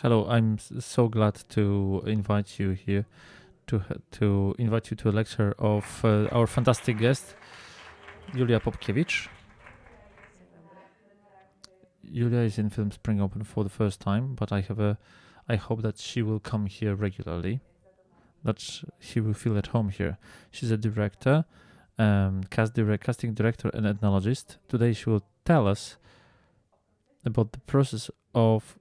Hello, I'm so glad to invite you here to invite you to a lecture of our fantastic guest, Julia Popkiewicz. Julia is in Film Spring Open for the first time, but I hope that she will come here regularly, that she will feel at home here. She's a director, casting director and ethnologist. Today she will tell us about the process of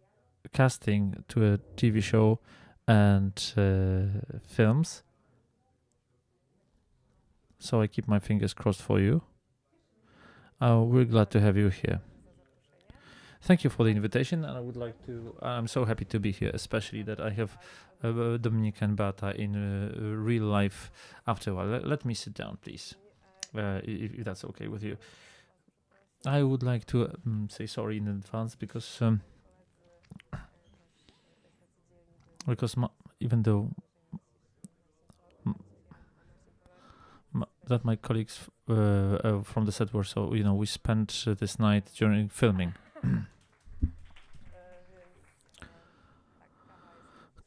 casting to a TV show and films. So I keep my fingers crossed for you. We're glad to have you here. Thank you for the invitation, and I'm so happy to be here, especially that I have Dominika and Beata in real life after a while. Let me sit down, please, if that's okay with you. I would like to say sorry in advance because even though that my colleagues from the set were so, we spent this night during filming.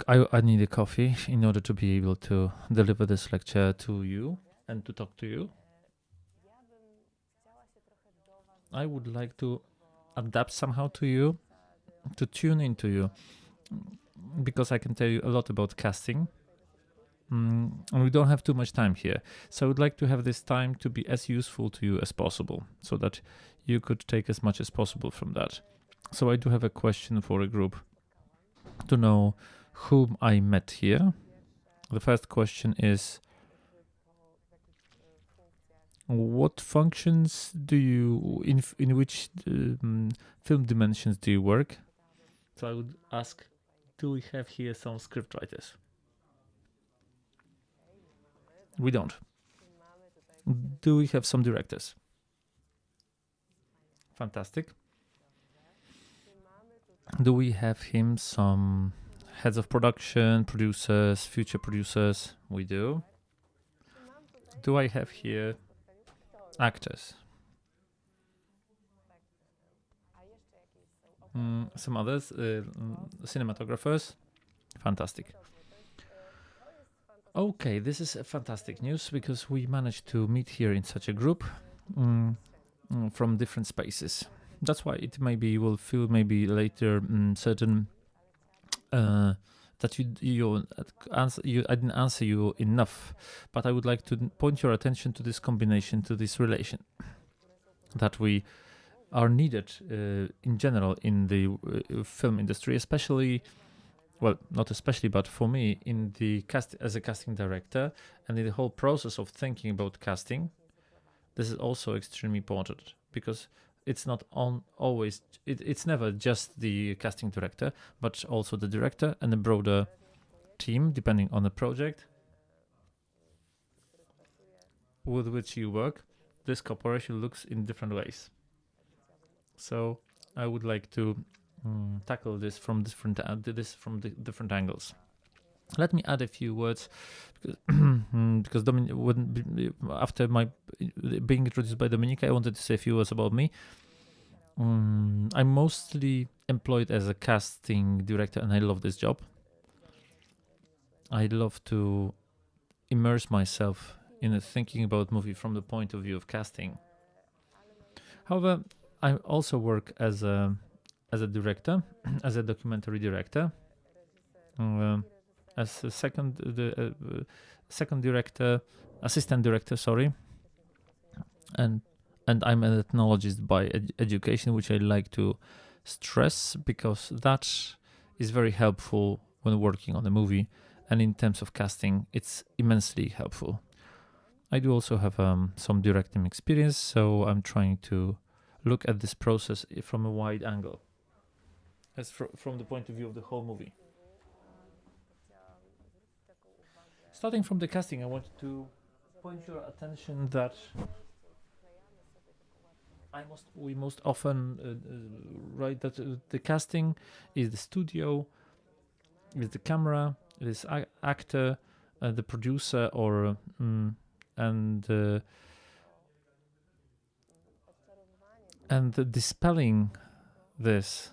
I need a coffee in order to be able to deliver this lecture to you and to talk to you. I would like to adapt somehow to you, to tune into you, because I can tell you a lot about casting. And we don't have too much time here. So I would like to have this time to be as useful to you as possible, so that you could take as much as possible from that. So I do have a question for a group to know whom I met here. The first question is, what functions do you, in which film dimensions do you work? So I would ask, do we have here some scriptwriters? We don't. Do we have some directors? Fantastic. Do we have him some heads of production, producers, future producers? We do. Do I have here actors? Some others, cinematographers? Fantastic. Okay, this is fantastic news because we managed to meet here in such a group from different spaces. That's why it maybe you will feel maybe later certain that I didn't answer you enough, but I would like to point your attention to this combination, to this relation that we are needed in general in the film industry, especially. Well, not especially, but for me, in the as a casting director, and in the whole process of thinking about casting, this is also extremely important because it's not always. It's never just the casting director, but also the director and the broader team, depending on the project with which you work. This cooperation looks in different ways. So I would like to tackle this from different angles. Let me add a few words because after my being introduced by Dominika, I wanted to say a few words about me. I'm mostly employed as a casting director, and I love this job. I love to immerse myself in thinking about movie from the point of view of casting. However, I also work as a director, as a documentary director, as a second director, assistant director, sorry, and I'm an ethnologist by education, which I like to stress because that is very helpful when working on a movie, and in terms of casting, it's immensely helpful. I do also have some directing experience, so I'm trying to look at this process from a wide angle, as from the point of view of the whole movie. Starting from the casting, I want to point your attention that we most often write that the casting is the studio, is the camera, is actor, the producer, or and dispelling this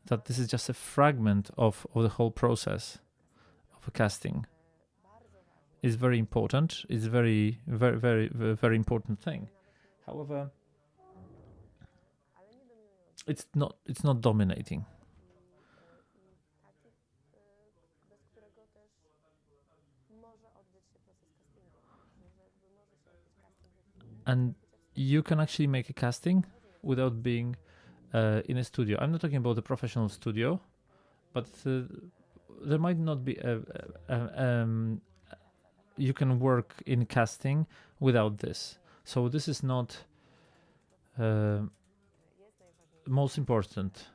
that this is just a fragment of the whole process of a casting is very important. It's very, very, very, very, very important thing. However, it's not dominating. And you can actually make a casting without being in a studio. I'm not talking about a professional studio, but there might not be you can work in casting without this. So this is not most important.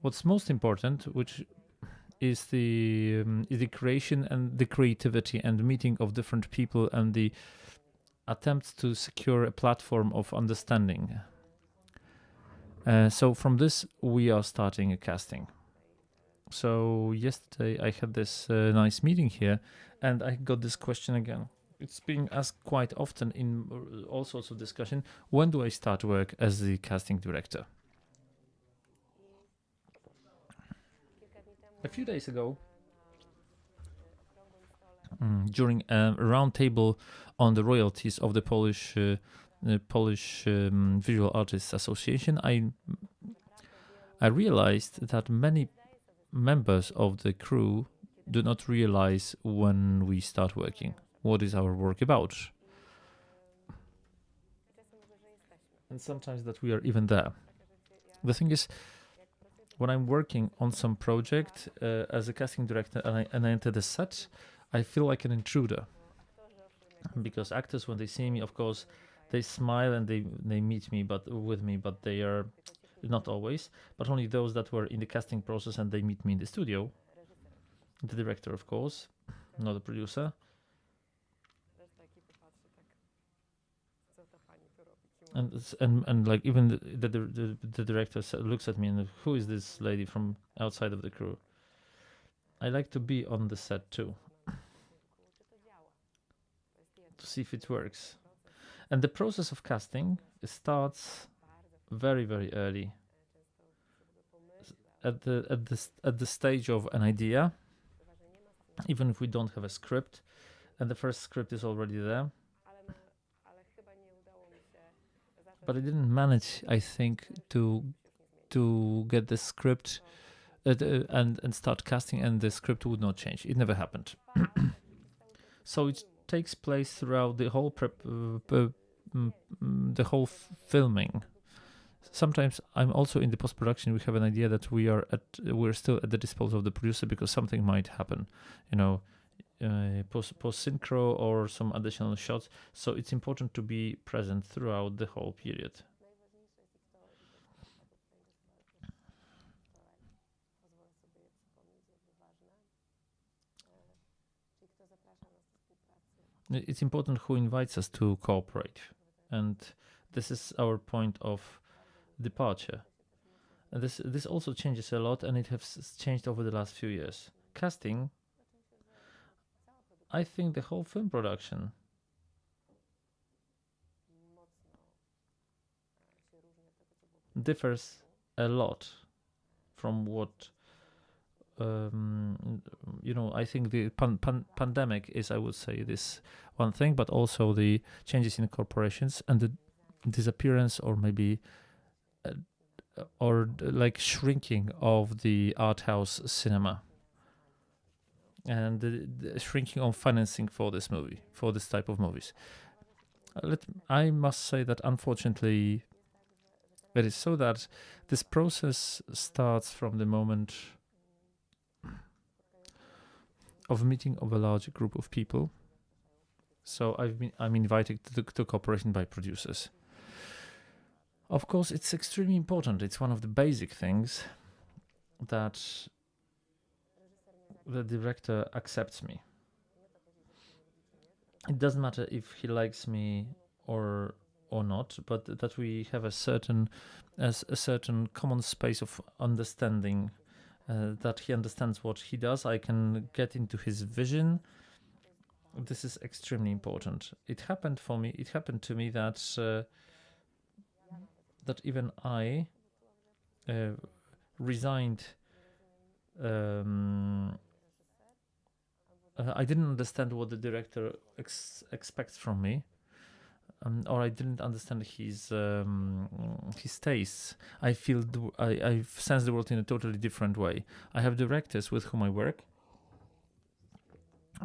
What's most important, which is the creation and the creativity and meeting of different people and the attempts to secure a platform of understanding. So from this, we are starting a casting. So yesterday I had this nice meeting here, and I got this question again. It's being asked quite often in all sorts of discussion. When do I start work as the casting director? A few days ago, during a roundtable on the royalties of the Polish Visual Artists Association, I realized that many members of the crew do not realize when we start working, what is our work about, and sometimes that we are even there. The thing is, when I'm working on some project as a casting director and I enter the set, I feel like an intruder, because actors, when they see me, of course, they smile and they meet me, but they are not always, but only those that were in the casting process and they meet me in the studio. The director, of course, not the producer. And like even the director looks at me and who is this lady from outside of the crew? I like to be on the set too, to see if it works. And the process of casting starts very, very early, at the stage of an idea, even if we don't have a script, and the first script is already there. But I didn't manage, I think, to get the script and start casting, and the script would not change. It never happened. So it takes place throughout the whole the whole filming. Sometimes I'm also in the post-production. We have an idea that we're still at the disposal of the producer because something might happen, post synchro or some additional shots. So it's important to be present throughout the whole period. It's important who invites us to cooperate, and this is our point of departure. And this also changes a lot, and it has changed over the last few years. Casting, I think the whole film production differs a lot from what I think the pandemic is, I would say, this one thing, but also the changes in corporations and the disappearance or maybe or like shrinking of the art house cinema, and the shrinking of financing for this type of movies. I must say that unfortunately it is so that this process starts from the moment of meeting of a large group of people. So I'm invited to cooperation by producers. Of course, it's extremely important. It's one of the basic things that the director accepts me. It doesn't matter if he likes me or not, but that we have a certain common space of understanding, that he understands what he does. I can get into his vision. This is extremely important. It happened to me that that even I resigned. I didn't understand what the director expects from me, or I didn't understand his tastes. I feel I sense the world in a totally different way. I have directors with whom I work,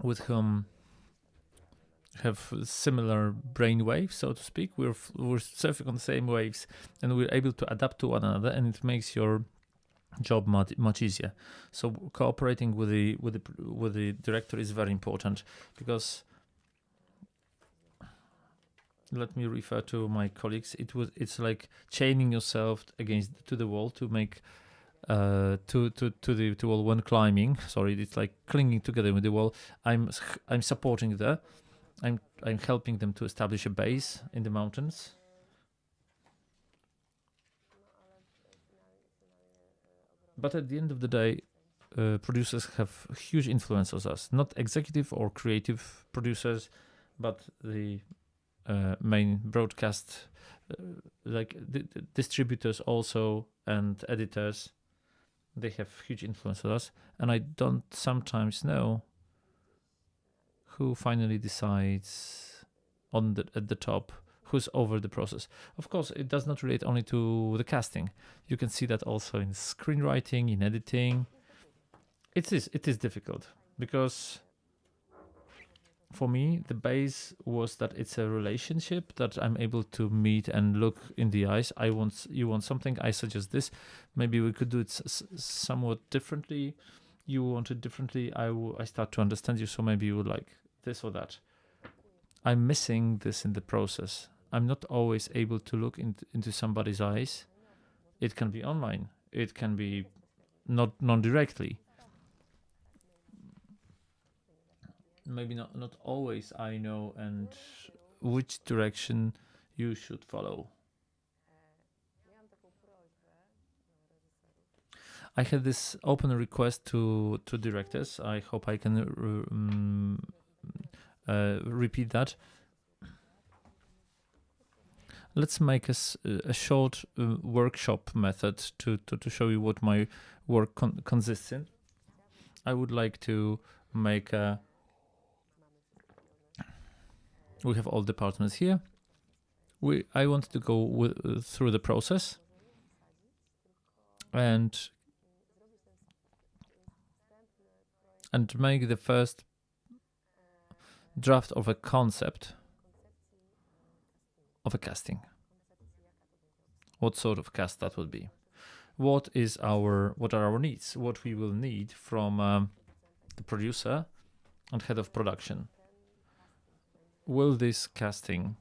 with whom have similar brain waves, so to speak. We're surfing on the same waves, and we're able to adapt to one another, and it makes your job much easier. So cooperating with the director is very important, because let me refer to my colleagues. It's like chaining yourself to the wall to make to the wall when climbing. Sorry, it's like clinging together with the wall. I'm supporting there. I'm helping them to establish a base in the mountains. But at the end of the day, producers have huge influence on us. Not executive or creative producers, but the main broadcast, like the distributors also, and editors. They have huge influence on us, and I don't sometimes know who finally decides at the top, who's over the process. Of course, it does not relate only to the casting. You can see that also in screenwriting, in editing. It is difficult, because for me, the base was that it's a relationship that I'm able to meet and look in the eyes. You want something, I suggest this. Maybe we could do it somewhat differently. You want it differently. I start to understand you, so maybe you would like this or that. I'm missing this in the process. I'm not always able to look into somebody's eyes. It can be online. It can be not non-directly. Maybe not always I know and which direction you should follow. I had this open request to directors. I hope I can repeat that. Let's make a short workshop method to show you what my work consists in. I would like to make a... We have all departments here. I want to go through the process and make the first draft of a concept of a casting. What sort of cast that would be? What are our needs? What we will need from the producer and head of production. Will this casting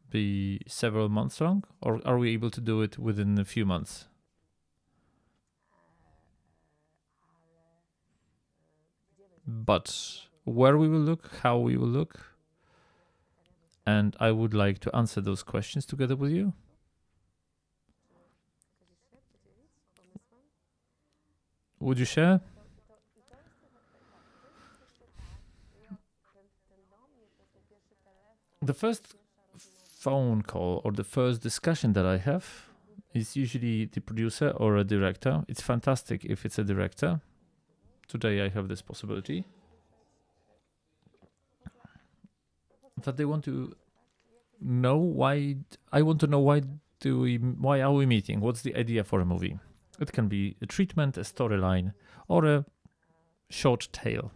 be several months long, or are we able to do it within a few months? But where we will look, how we will look, and I would like to answer those questions together with you. Would you share? The first phone call or the first discussion that I have is usually the producer or a director. It's fantastic if it's a director. Today I have this possibility. That they want to know why. I want to know why are we meeting? What's the idea for a movie? It can be a treatment, a storyline, or a short tale.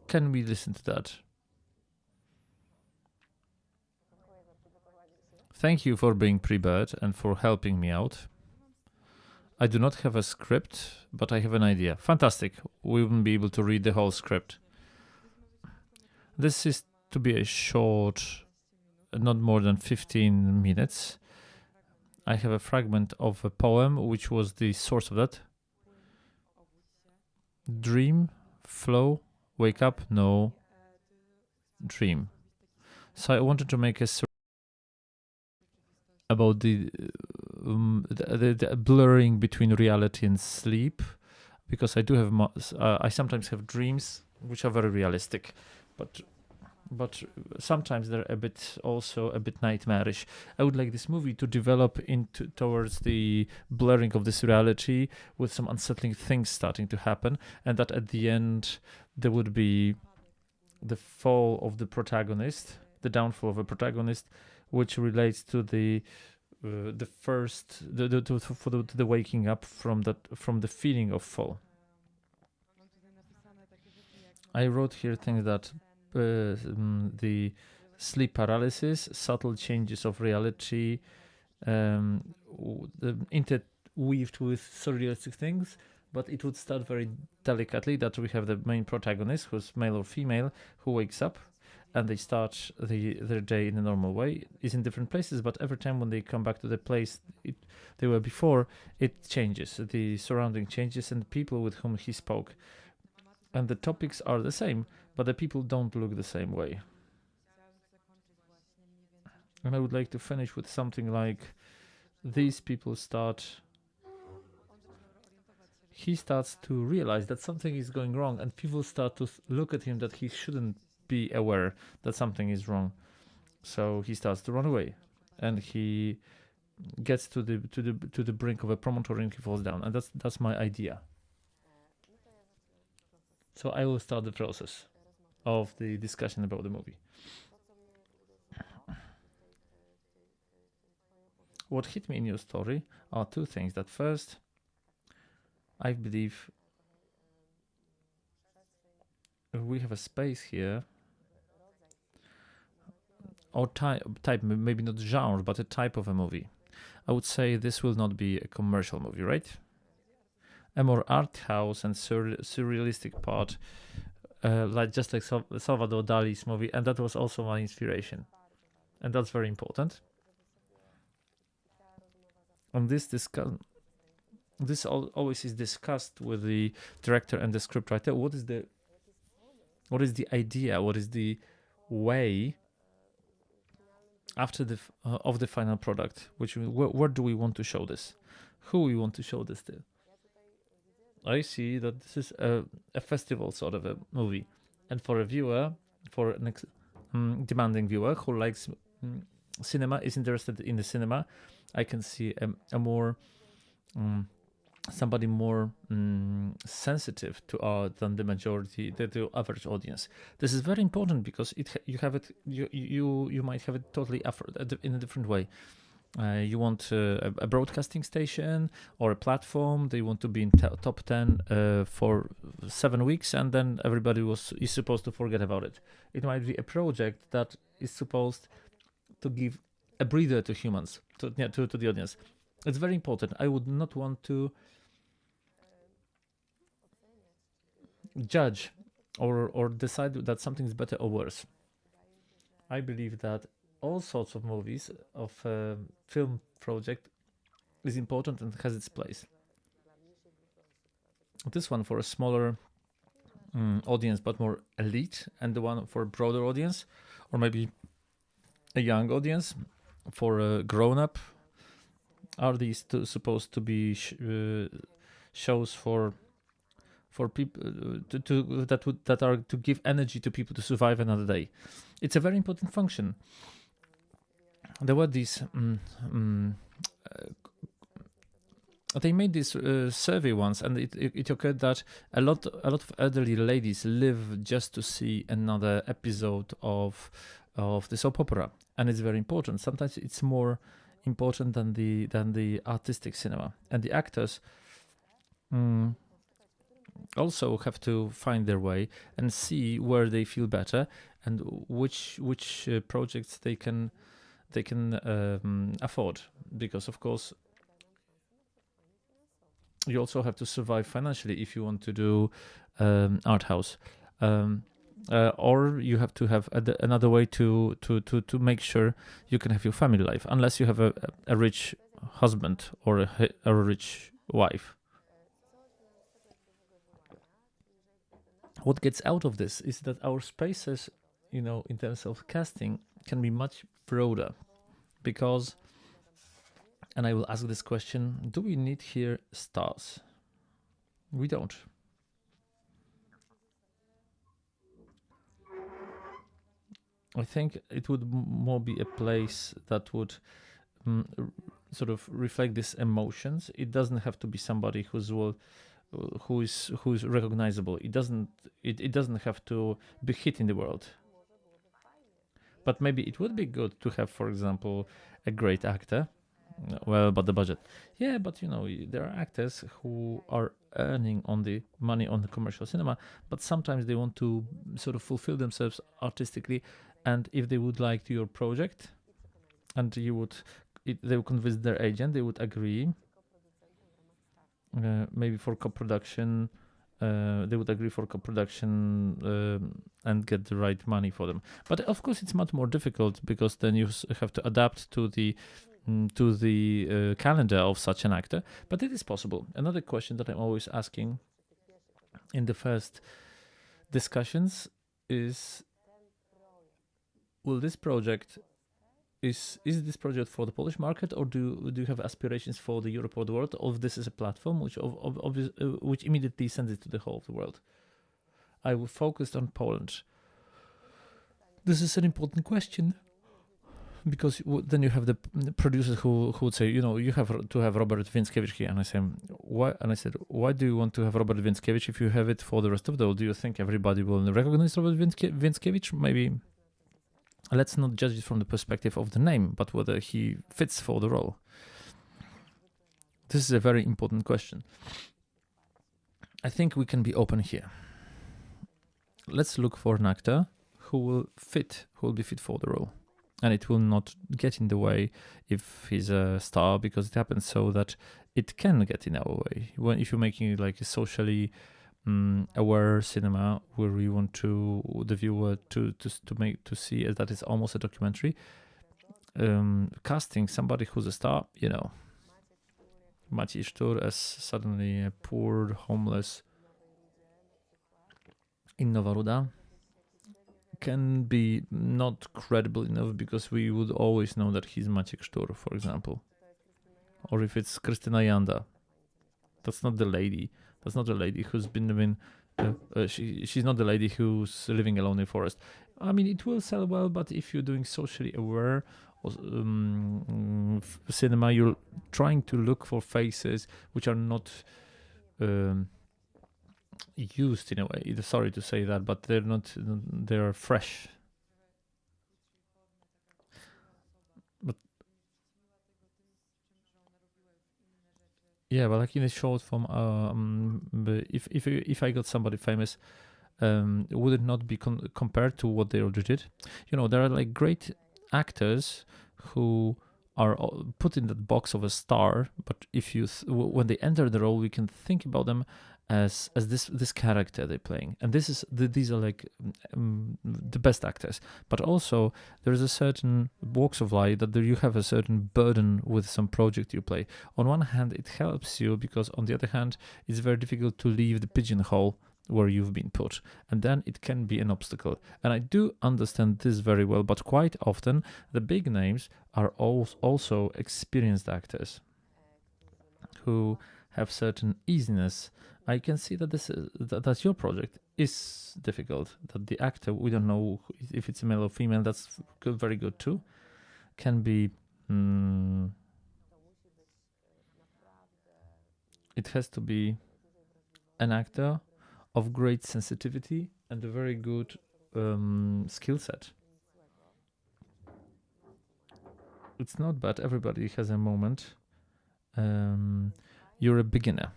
Can we listen to that? Thank you for being pre-bird and for helping me out. I do not have a script, but I have an idea. Fantastic. We won't be able to read the whole script. This is to be a short, not more than 15 minutes. I have a fragment of a poem, which was the source of that. Dream, flow, wake up, no, dream. So I wanted to make a about the blurring between reality and sleep, because I do have I sometimes have dreams which are very realistic, but but sometimes they're also a bit nightmarish. I would like this movie to develop into towards the blurring of this reality with some unsettling things starting to happen, and that at the end there would be the fall of the protagonist, the downfall of a protagonist, which relates to the waking up from the feeling of fall. I wrote here things that the sleep paralysis, subtle changes of reality, interweaved with surrealistic things, but it would start very delicately that we have the main protagonist, who's male or female, who wakes up and they start their day in a normal way. Is in different places, but every time when they come back to the place they were before, it changes. The surrounding changes and the people with whom he spoke. And the topics are the same, but the people don't look the same way. And I would like to finish with something like these people he starts to realize that something is going wrong, and people start to look at him that he shouldn't be aware that something is wrong. So he starts to run away, and he gets to the brink of a promontory and he falls down. And that's my idea. So I will start the process of the discussion about the movie. What hit me in your story are two things. That first, I believe we have a space here, or type, maybe not genre, but a type of a movie. I would say this will not be a commercial movie, right? A more art house and surrealistic part, like Salvador Dali's movie, and that was also my inspiration, and that's very important. And this always is discussed with the director and the scriptwriter. What is the idea? What is the way after of the final product? Where do we want to show this? Who we want to show this to? I see that this is a festival sort of a movie, and for a viewer, for an demanding viewer who likes cinema, is interested in the cinema, I can see a more somebody more sensitive to art than the majority, the average audience. This is very important because you might have it totally in a different way. You want a broadcasting station or a platform. They want to be in top 10 for 7 weeks, and then everybody is supposed to forget about it. It might be a project that is supposed to give a breather to humans, to the audience. It's very important. I would not want to judge or decide that something is better or worse. I believe that all sorts of movies of film project is important and has its place. This one for a smaller audience but more elite, and the one for a broader audience, or maybe a young audience for a grown-up. Are these supposed to be shows for people that are to give energy to people to survive another day? It's a very important function. There were these they made this survey once, and it occurred that a lot of elderly ladies live just to see another episode of the soap opera, and it's very important. Sometimes it's more important than the artistic cinema, and the actors also have to find their way and see where they feel better and which projects they can afford, because of course you also have to survive financially if you want to do art house, or you have to have another way to make sure you can have your family life, unless you have a rich husband or a rich wife. What gets out of this is that our spaces, in terms of casting, can be much broader, because, and I will ask this question, do we need here stars? We don't. I think it would more be a place that would sort of reflect these emotions. It doesn't have to be somebody who is recognizable. It doesn't have to be hit in the world. But maybe it would be good to have, for example, a great actor. Well, but the budget. Yeah, but there are actors who are earning on the money on the commercial cinema, but sometimes they want to sort of fulfill themselves artistically, and if they would like your project, and they would convince their agent, they would agree. Maybe for co-production, they would agree for co-production and get the right money for them. But of course, it's much more difficult because then you have to adapt to the calendar of such an actor. But it is possible. Another question that I'm always asking in the first discussions is: will this project is this project for the Polish market, or do you have aspirations for the Europe or the world, or this is a platform which immediately sends it to the whole of the world? I will focus on Poland. This is an important question, because then you have the producers who would say, you have to have Robert Więckiewicz here, and I say, why? And I said, why do you want to have Robert Więckiewicz if you have it for the rest of the world? Do you think everybody will recognize Robert Więckiewicz? Maybe. Let's not judge it from the perspective of the name, but whether he fits for the role. This is a very important question. I think we can be open here. Let's look for an actor who will be fit for the role. And it will not get in the way if he's a star, because it happens so that it can get in our way. If you're making it like a socially aware cinema where we want the viewer to see that it's almost a documentary, casting somebody who's a star, Maciej Sztur as suddenly a poor, homeless in Nowa Ruda can be not credible enough, because we would always know that he's Maciej Sztur, for example. Or if it's Krystyna Janda, that's not the lady. That's not the lady who's been she's not the lady who's living alone in the forest. I mean, it will sell well, but if you're doing socially aware cinema, you're trying to look for faces which are not used in a way. Sorry to say that, but they're fresh. Yeah, but like in a short form, if I got somebody famous, would it not be compared to what they already did? There are like great actors who are put in that box of a star, but if when they enter the role, we can think about them as this character they're playing, and these are like the best actors. But also there is a certain walks of life that you have a certain burden with some project you play. On one hand, it helps you, because on the other hand, it's very difficult to leave the pigeonhole where you've been put, and then it can be an obstacle. And I do understand this very well, but quite often the big names are also experienced actors who have certain easiness. I can see that that your project is difficult, that the actor, we don't know if it's a male or female, that's good, very good too, can be it has to be an actor of great sensitivity and a very good skill set. It's not bad, everybody has a moment. You're a beginner,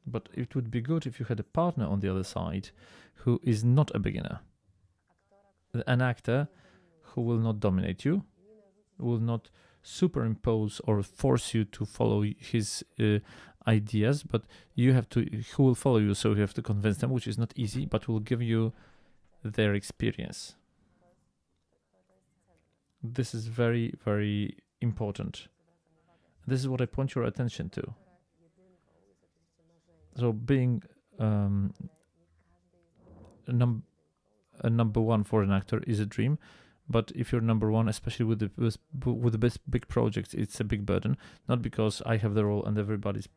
but it would be good if you had a partner on the other side who is not a beginner, an actor who will not dominate you, will not superimpose or force you to follow his ideas, but who will follow you, so you have to convince them, which is not easy, but will give you their experience. This is very, very important. This is what I point your attention to. So being a number one for an actor is a dream, but if you're number one, especially with the big projects, it's a big burden. Not because I have the role and everybody's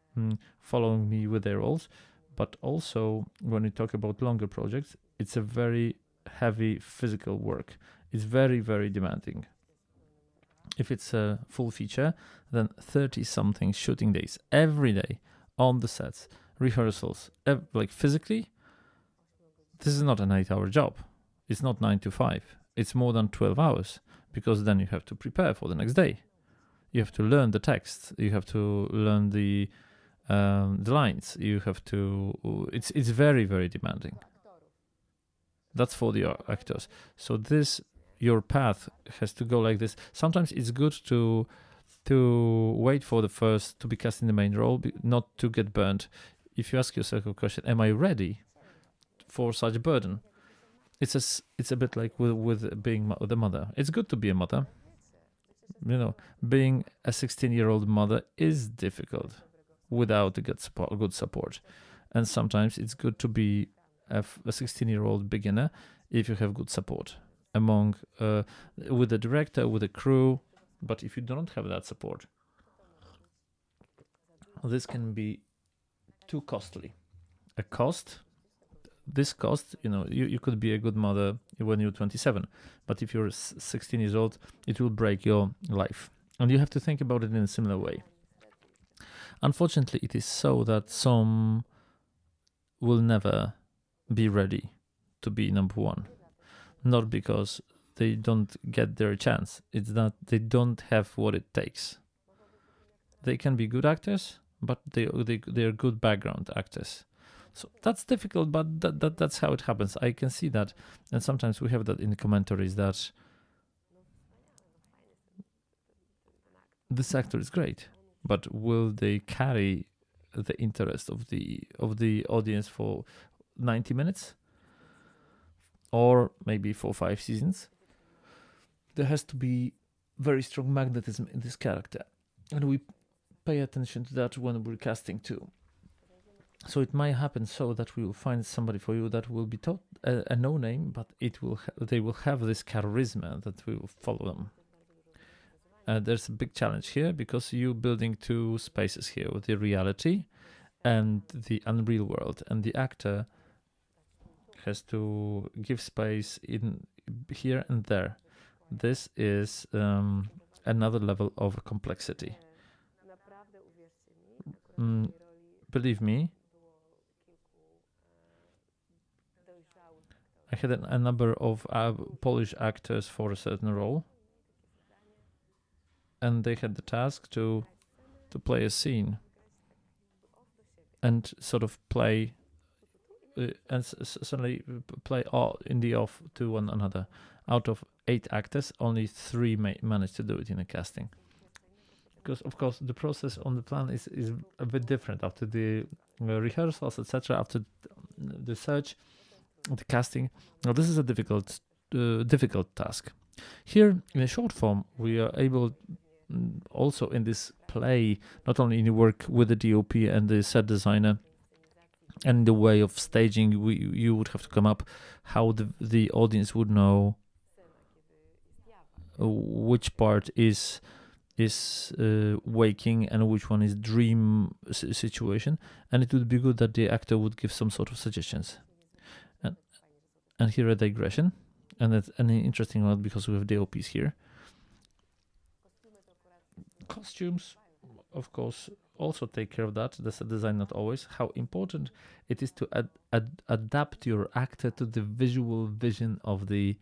following me with their roles, but also when we talk about longer projects, it's a very heavy physical work. It's very, very demanding. If it's a full feature, then 30-something shooting days every day on the sets, rehearsals, like physically, this is not an 8-hour job. It's not 9 to 5. It's more than 12 hours, because then you have to prepare for the next day. You have to learn the text. You have to learn the lines. You have to. It's very, very demanding. That's for the actors. So your path has to go like this. Sometimes it's good to wait for the first to be cast in the main role, not to get burnt. If you ask yourself a question, am I ready for such a burden? It's a bit like with being the mother. It's good to be a mother. Being a 16-year-old mother is difficult without a good support. And sometimes it's good to be a 16-year-old beginner if you have good support with the director, with the crew. But if you don't have that support, this can be too costly. This cost, you could be a good mother when you're 27, but if you're 16 years old, it will break your life. And you have to think about it in a similar way. Unfortunately, it is so that some will never be ready to be number one. Not because they don't get their chance. It's that they don't have what it takes. They can be good actors, but they're good background actors. So that's difficult, but that's how it happens. I can see that. And sometimes we have that in the commentaries that this actor is great, but will they carry the interest of the audience for 90 minutes? Or maybe for 5 seasons? There has to be very strong magnetism in this character. And we pay attention to that when we're casting too. So it might happen so that we will find somebody for you that will be a no-name, but they will have this charisma that we will follow them. There's a big challenge here because you're building two spaces here with the reality and the unreal world, and the actor has to give space in here and there. This is another level of complexity. Believe me, I had a number of Polish actors for a certain role, and they had the task to play a scene and sort of play and suddenly play all in the off to one another. Out of 8 actors, only 3 managed to do it in a casting. Because of course the process on the plan is a bit different after the rehearsals, etc. After the search, the casting. Now this is a difficult task. Here in a short form, we are able also in this play not only in work with the DOP and the set designer, and the way of staging, you would have to come up how the audience would know which part is waking and which one is dream situation, and it would be good that the actor would give some sort of suggestions. And here a digression, and that's an interesting one because we have DOPs here. Costumes, of course, also take care of that. The set design not always. How important it is to adapt your actor to the visual vision of the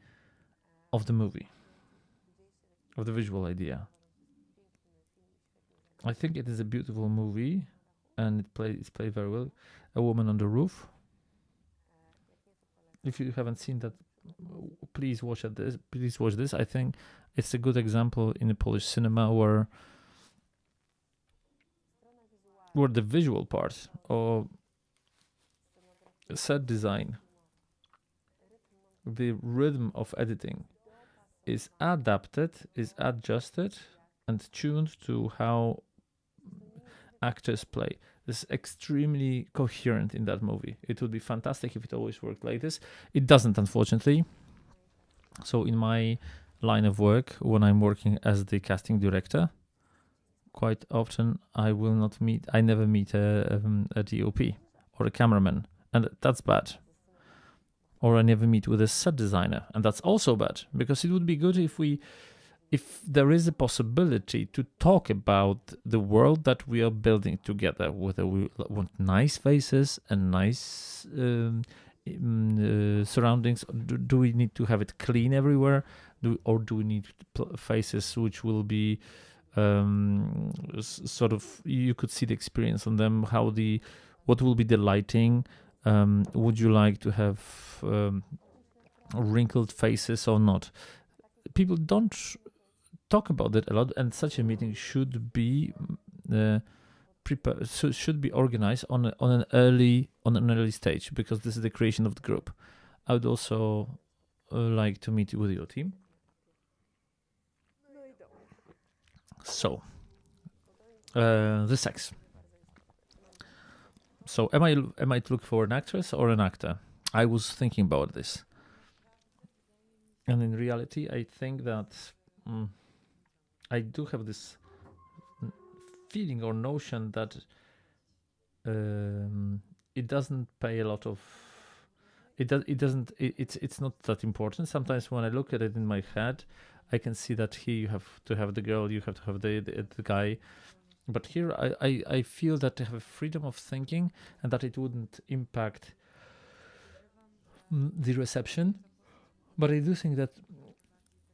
movie, of the visual idea. I think it is a beautiful movie, and it's played very well. A Woman on the Roof. If you haven't seen that, please watch this. I think it's a good example in the Polish cinema where the visual part or set design, the rhythm of editing is adapted, is adjusted and tuned to how actors play. This is extremely coherent in that movie. It would be fantastic if it always worked like this. It doesn't, unfortunately. So in my line of work, when I'm working as the casting director, quite often I never meet a DOP or a cameraman, and that's bad. or I never meet with a set designer, and that's also bad, because it would be good if there is a possibility to talk about the world that we are building together, whether we want nice faces and nice surroundings. Do we need to have it clean everywhere, or do we need faces which will be sort of, you could see the experience on them, what will be the lighting, would you like to have wrinkled faces or not? People don't talk about it a lot, and such a meeting should be should be organized on an early stage, because this is the creation of the group. I would also like to meet with your team. So the sex. So am I to look for an actress or an actor? I was thinking about this, and in reality, I think that I do have this feeling or notion that it doesn't pay a lot of. It's not that important. Sometimes when I look at it in my head, I can see that here you have to have the girl, you have to have the guy. But here I feel that I have a freedom of thinking, and that it wouldn't impact the reception. But I do think that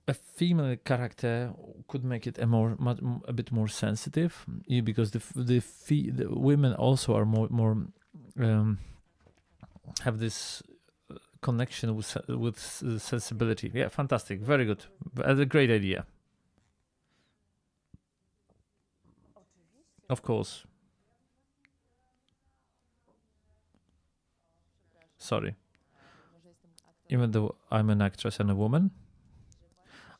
a female character could make it a bit more sensitive, because the women also are more have this connection with sensibility. Yeah, fantastic, very good, a great idea. Of course. Sorry. Even though I'm an actress and a woman,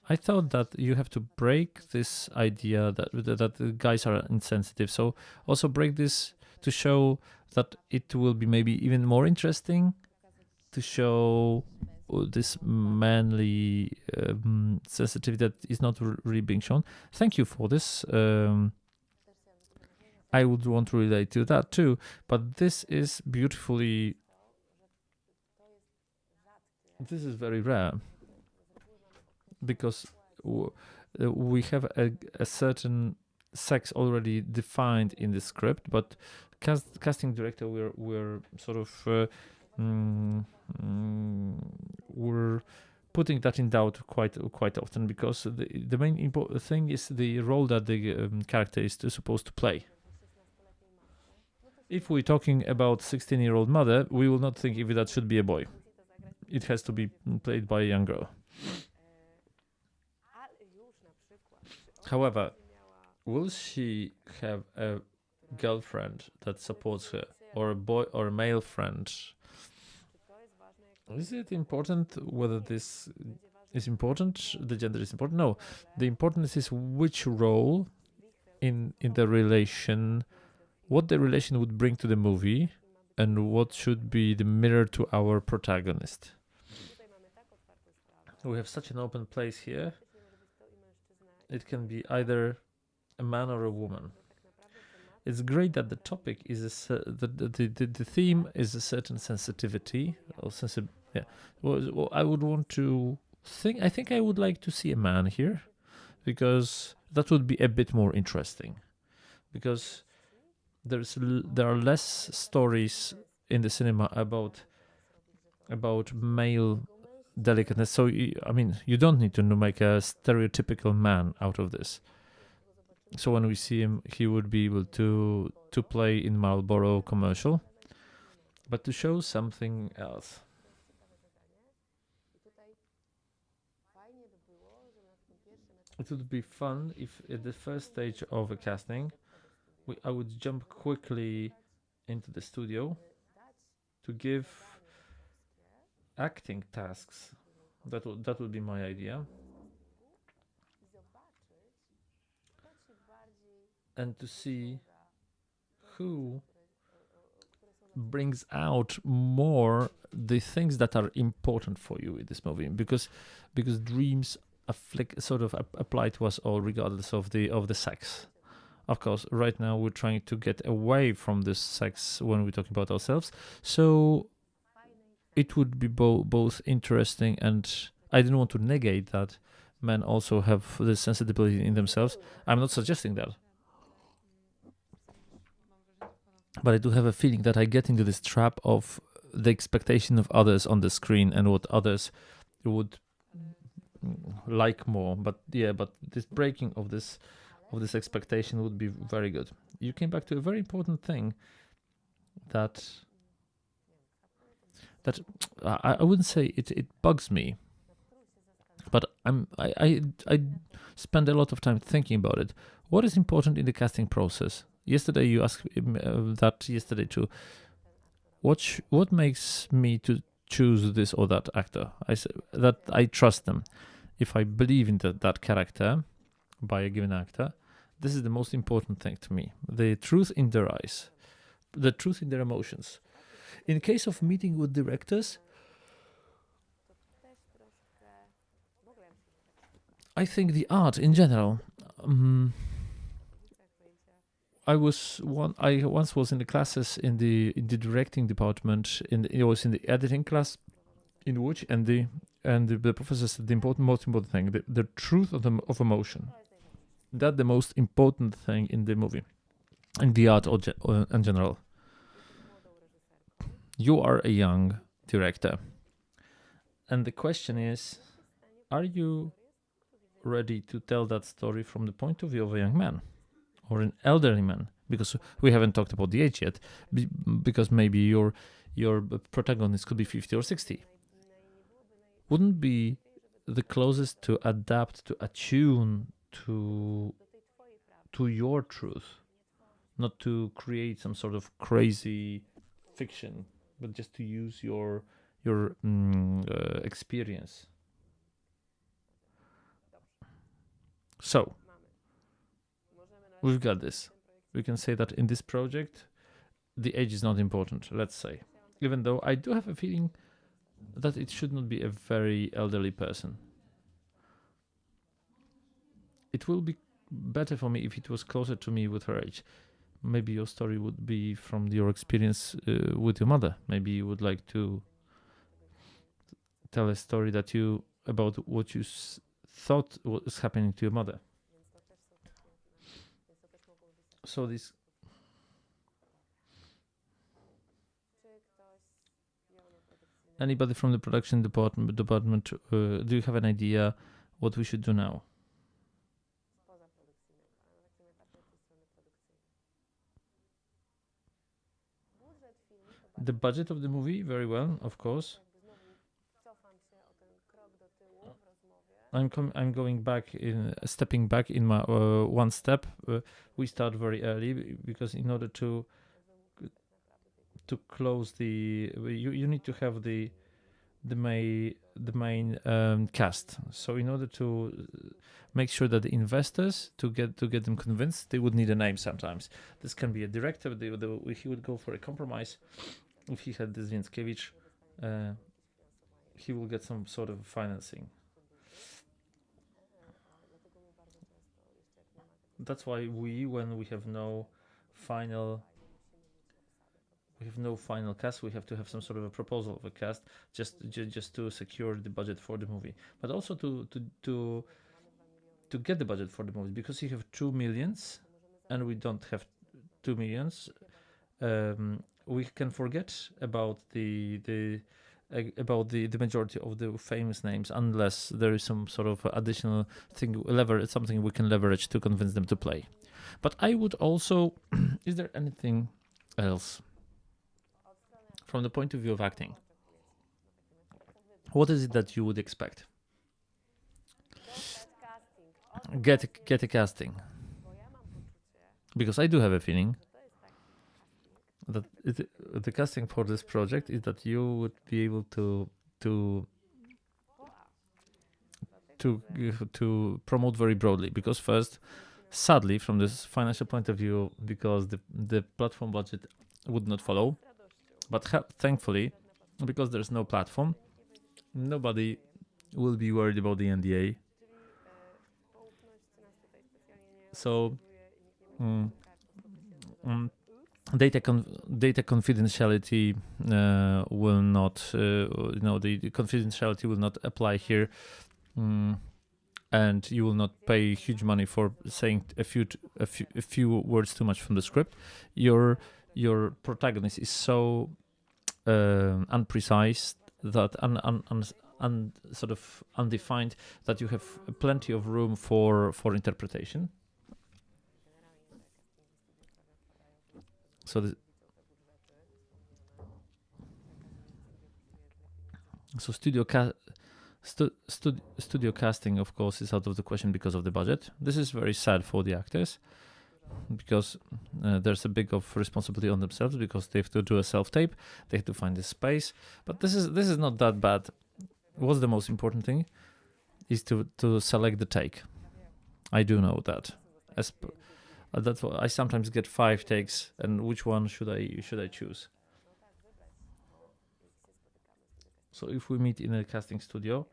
I thought that you have to break this idea that the guys are insensitive. So also break this to show that it will be maybe even more interesting to show this manly sensitivity that is not really being shown. Thank you for this. I would want to relate to that too, but this is beautifully. This is very rare, because we have a certain sex already defined in the script, but casting director, we're sort of we're putting that in doubt quite often, because the main important thing is the role that the character is supposed to play. If we're talking about 16-year-old mother, we will not think if that should be a boy. It has to be played by a young girl. However, will she have a girlfriend that supports her, or a boy or a male friend? Is it important whether this is important? The gender is important? No. The importance is which role in the relation, what the relation would bring to the movie, and what should be the mirror to our protagonist. We have such an open place here. It can be either a man or a woman. It's great that the topic is the theme is a certain sensitivity or yeah. Well, I would want to think. I think I would like to see a man here, because that would be a bit more interesting. Because there are less stories in the cinema about male delicateness. So you don't need to make a stereotypical man out of this. So when we see him, he would be able to play in Marlboro commercial, but to show something else. It would be fun if at the first stage of a casting, I would jump quickly into the studio to give acting tasks. That would be my idea. And to see who brings out more the things that are important for you in this movie, because dreams sort of apply to us all, regardless of the sex. Of course, right now we're trying to get away from this sex when we talk about ourselves. So it would be both interesting, and I didn't want to negate that men also have this sensibility in themselves. I'm not suggesting that. But I do have a feeling that I get into this trap of the expectation of others on the screen and what others would like more. But this breaking of this expectation would be very good. You came back to a very important thing that I wouldn't say it bugs me, but I spend a lot of time thinking about it. What is important in the casting process? Yesterday you asked that yesterday too. What makes me to choose this or that actor? I say that I trust them. If I believe in that character by a given actor, this is the most important thing to me. The truth in their eyes, the truth in their emotions. In case of meeting with directors, I think the art in general. I once was in the classes in the directing department. It was in the editing class, in which the professor said the most important thing, the truth of emotion. That's the most important thing in the movie, in the art in general. You are a young director, and the question is, are you ready to tell that story from the point of view of a young man or an elderly man? Because we haven't talked about the age yet, because maybe your protagonist could be 50 or 60. Wouldn't be the closest to adapt, to attune to your truth, not to create some sort of crazy fiction, but just to use your experience. So we've got this. We can say that in this project, the age is not important, let's say. Even though I do have a feeling that it should not be a very elderly person. It will be better for me if it was closer to me with her age. Maybe your story would be from your experience with your mother. Maybe you would like to tell a story about what you thought was happening to your mother. So this. Anybody from the production department, do you have an idea what we should do now? The budget of the movie, very well, of course. I'm going back stepping back in my one step. We start very early because in order to close you need to have the main cast. So in order to make sure that the investors to get them convinced, they would need a name sometimes. This can be a director. He would go for a compromise. If he had this Popkiewicz, he will get some sort of financing. That's why when we have no final cast, we have to have some sort of a proposal of a cast just to secure the budget for the movie, but also to get the budget for the movie, because you have 2 millions and we don't have 2 millions. We can forget about the majority of the famous names unless there is some sort of additional thing, something we can leverage to convince them to play. But I would also, is there anything else from the point of view of acting? What is it that you would expect? Get a casting, because I do have a feeling that the casting for this project is that you would be able to promote very broadly, because first, sadly, from this financial point of view, because the platform budget would not follow, but thankfully, because there's no platform, nobody will be worried about the NDA. So data confidentiality will not, the confidentiality will not apply here, and you will not pay huge money for saying a few words too much from the script. Your protagonist is so unprecise, that sort of undefined, that you have plenty of room for interpretation. So studio casting, of course, is out of the question because of the budget. This is very sad for the actors, because there's a big of responsibility on themselves, because they have to do a self-tape, they have to find the space. But this is not that bad. What's the most important thing is to select the take. I do know that. That's what I sometimes get 5 takes, and which one should I choose? So if we meet in a casting studio,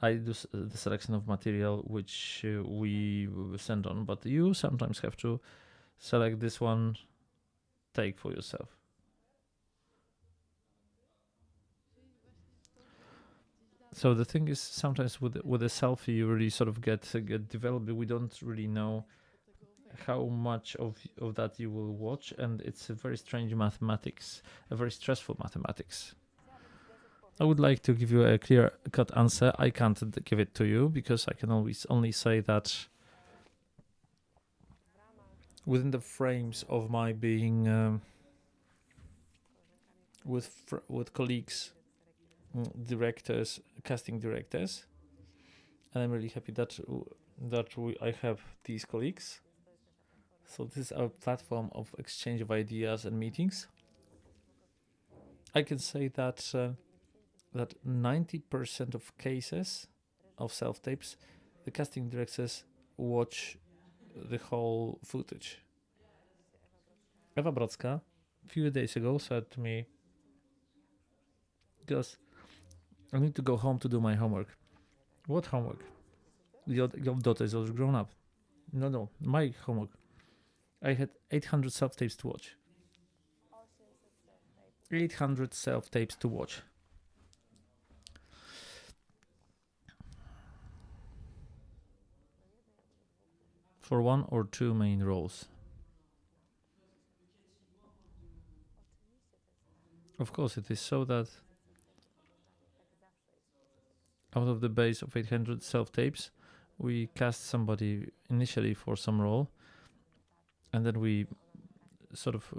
I do the selection of material which we send on, but you sometimes have to select this one take for yourself. So the thing is, sometimes with a selfie, you really sort of get developed. We don't really know how much of that you will watch, and it's a very strange mathematics, a very stressful mathematics. I would like to give you a clear-cut answer. I can't give it to you, because I can always only say that within the frames of my being with colleagues, directors, casting directors, and I'm really happy that I have these colleagues. So this is our platform of exchange of ideas and meetings. I can say that that 90% of cases of self-tapes, the casting directors watch the whole footage. Ewa Brodzka a few days ago said to me, because I need to go home to do my homework. What homework? Your daughter is already grown up. No, my homework. I had 800 self-tapes to watch. 800 self-tapes to watch. For 1 or 2 main roles. Of course, it is so that out of the base of 800 self-tapes, we cast somebody initially for some role, and then we sort of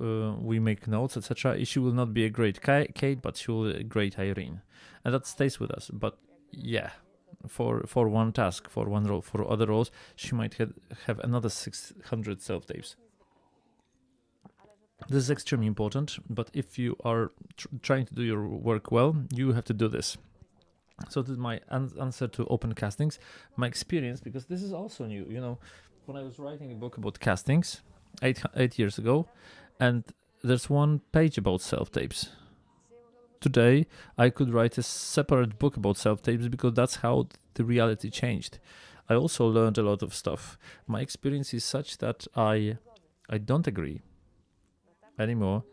we make notes, etc. She will not be a great Kate, but she will be a great Irene, and that stays with us. But yeah, for one task, for one role, for other roles, she might have another 600 self-tapes. This is extremely important, but if you are trying to do your work well, you have to do this. So this is my answer to open castings, my experience, because this is also new. You know, when I was writing a book about castings 8 years ago, and there's 1 page about self-tapes. Today, I could write a separate book about self-tapes, because that's how the reality changed. I also learned a lot of stuff. My experience is such that I don't agree anymore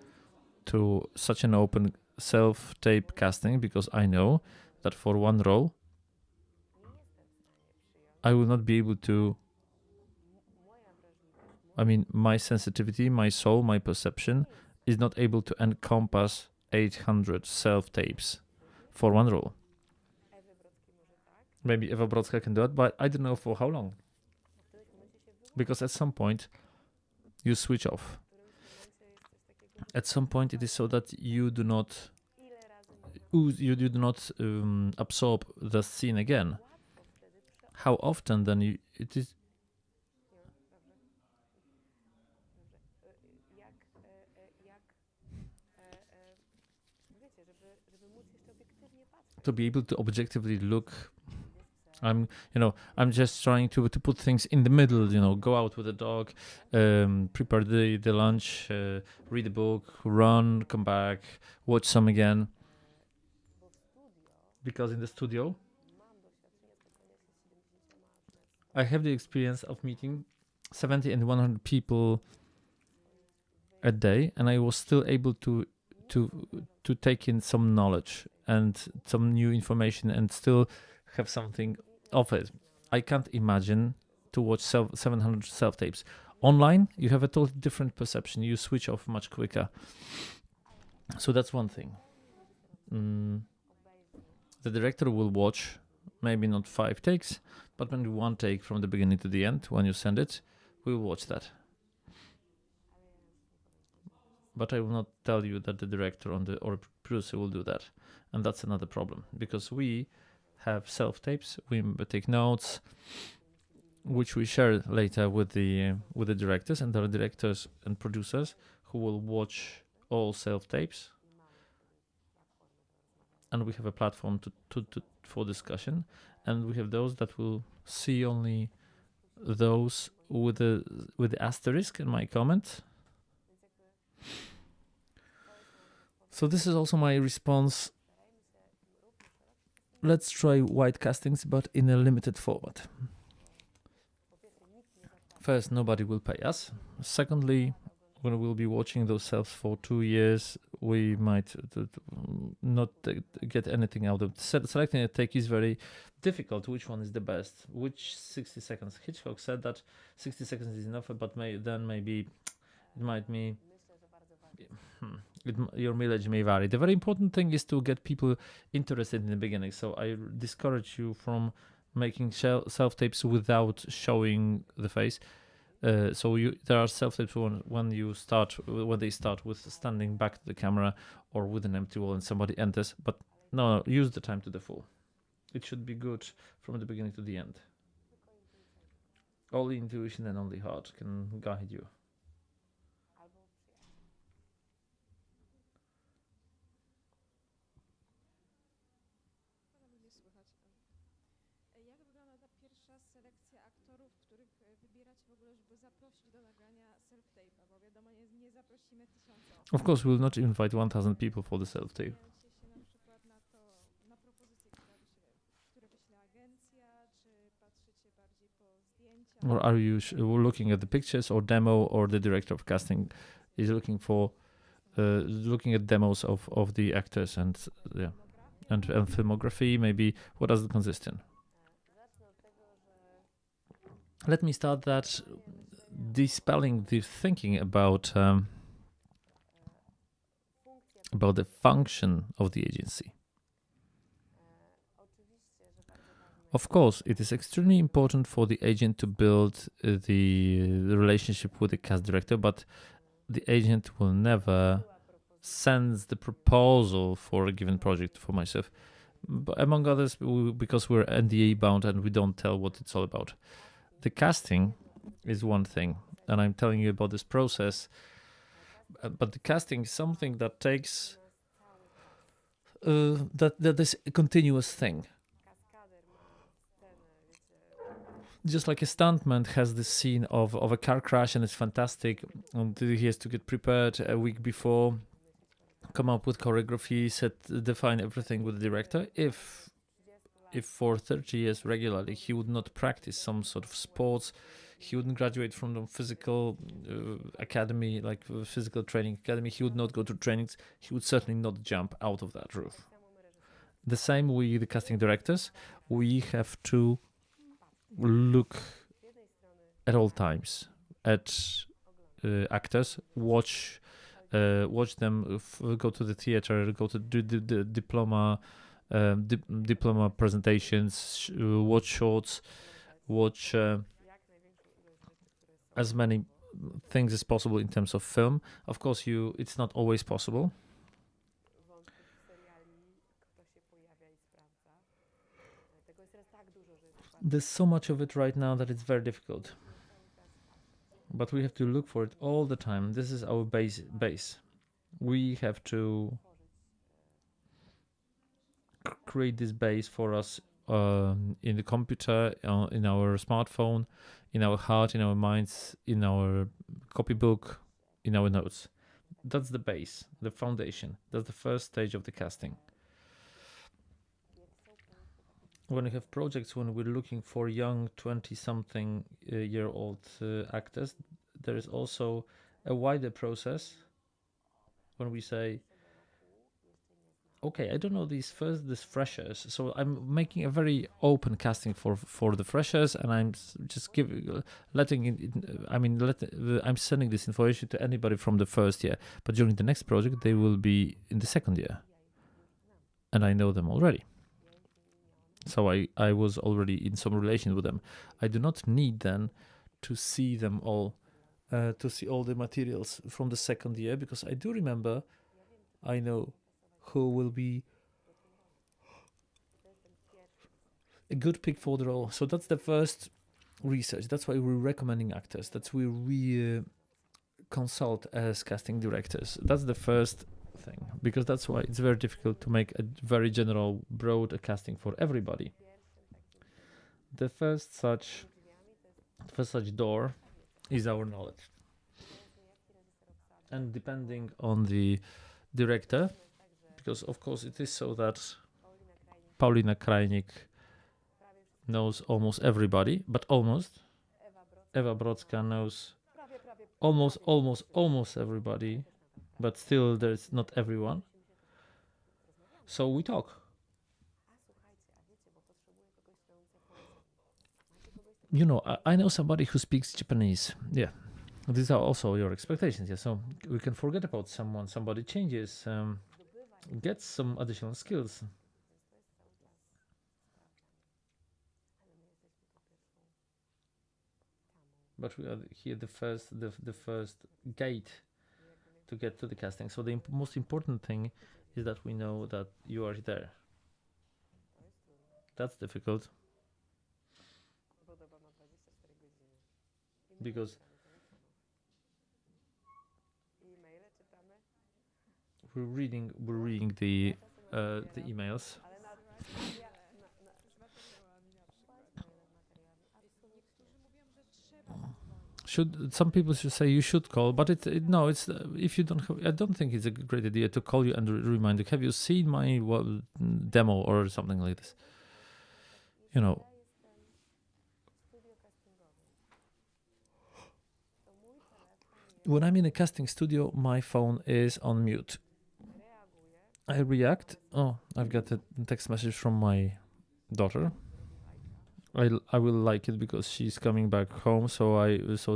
to such an open self-tape casting, because I know that for one role I will not be able to, I mean, my sensitivity, my soul, my perception is not able to encompass 800 self-tapes for one role. Maybe Ewa Brodzka can do it, but I don't know for how long. Because at some point you switch off. At some point it is so that you do not absorb the scene again. How often then it is? To be able to objectively look, I'm just trying to put things in the middle, go out with the dog, prepare the lunch, read a book, run, come back, watch some again. Because in the studio, I have the experience of meeting 70 and 100 people a day, and I was still able to take in some knowledge and some new information and still have something of it. I can't imagine to watch 700 self-tapes. Online, you have a totally different perception. You switch off much quicker. So that's one thing. The director will watch maybe not 5 takes, but maybe 1 take from the beginning to the end. When you send it, we will watch that. But I will not tell you that the director or producer will do that. And that's another problem, because we have self-tapes, we take notes, which we share later with the directors, and there are directors and producers who will watch all self-tapes, and we have a platform for discussion, and we have those that will see only those with the asterisk in my comment. So this is also my response. Let's try wide castings, but in a limited format. First, nobody will pay us. Secondly, when we'll be watching those selves for 2 years, we might not get anything out of it. Selecting a take is very difficult. Which one is the best? Which 60 seconds? Hitchcock said that 60 seconds is enough, but maybe it might be your mileage may vary. The very important thing is to get people interested in the beginning. So I discourage you from making self-tapes without showing the face. There are self-tapes when they start with standing back to the camera or with an empty wall and somebody enters. But no, use the time to the full. It should be good from the beginning to the end. Only intuition and only heart can guide you. Of course, we will not invite 1,000 people for the self-tape. Or are you looking at the pictures or demo, or the director of casting is looking at demos of the actors and filmography? Maybe what does it consist in? Let me start that dispelling the thinking about the function of the agency. Of course, it is extremely important for the agent to build the relationship with the cast director, but the agent will never send the proposal for a given project for myself. But among others, because we're NDA bound and we don't tell what it's all about. The casting is one thing, and I'm telling you about this process, but the casting is something that takes that is a continuous thing. Just like a stuntman has this scene of a car crash and it's fantastic, and he has to get prepared a week before, come up with choreography, define everything with the director. If for 30 years regularly he would not practice some sort of sports, he wouldn't graduate from the physical academy, like physical training academy, he would not go to trainings, he would certainly not jump out of that roof. The same with the casting directors. We have to look at all times at actors, watch them, go to the theater, go to the diploma presentations, watch shorts, watch as many things as possible in terms of film. Of course, it's not always possible. There's so much of it right now that it's very difficult. But we have to look for it all the time. This is our base. We have to create this base for us in the computer, in our smartphone, in our heart, in our minds, in our copybook, in our notes. That's the base, the foundation. That's the first stage of the casting. When we have projects, when we're looking for young 20-something year old actors, there is also a wider process when we say, okay, I don't know these freshers, so I'm making a very open casting for the freshers, and I'm just I'm sending this information to anybody from the first year, but during the next project they will be in the second year, and I know them already. So I was already in some relation with them. I do not need then to see them all, to see all the materials from the second year, because I do remember, I know who will be a good pick for the role. So that's the first research. That's why we're recommending actors. That's why we consult as casting directors. That's the first thing, because that's why it's very difficult to make a very general, broad casting for everybody. The first such door is our knowledge, and depending on the director, because of course it is so that Paulina Krajnik knows almost everybody, but almost. Ewa Brodska knows almost everybody, but still there's not everyone. So we talk. You know, I know somebody who speaks Japanese. Yeah, these are also your expectations. Yeah, so we can forget about someone. Somebody changes, gets some additional skills. But we are here the first gate to get to the casting. So the most important thing is that we know that you are there. That's difficult, because we're reading the emails. Some people should say you should call, but it's if you don't have, I don't think it's a great idea to call you and remind you, have you seen my demo or something like this? You know. When I'm in a casting studio, my phone is on mute. I react. Oh, I've got a text message from my daughter. I will like it because she's coming back home, so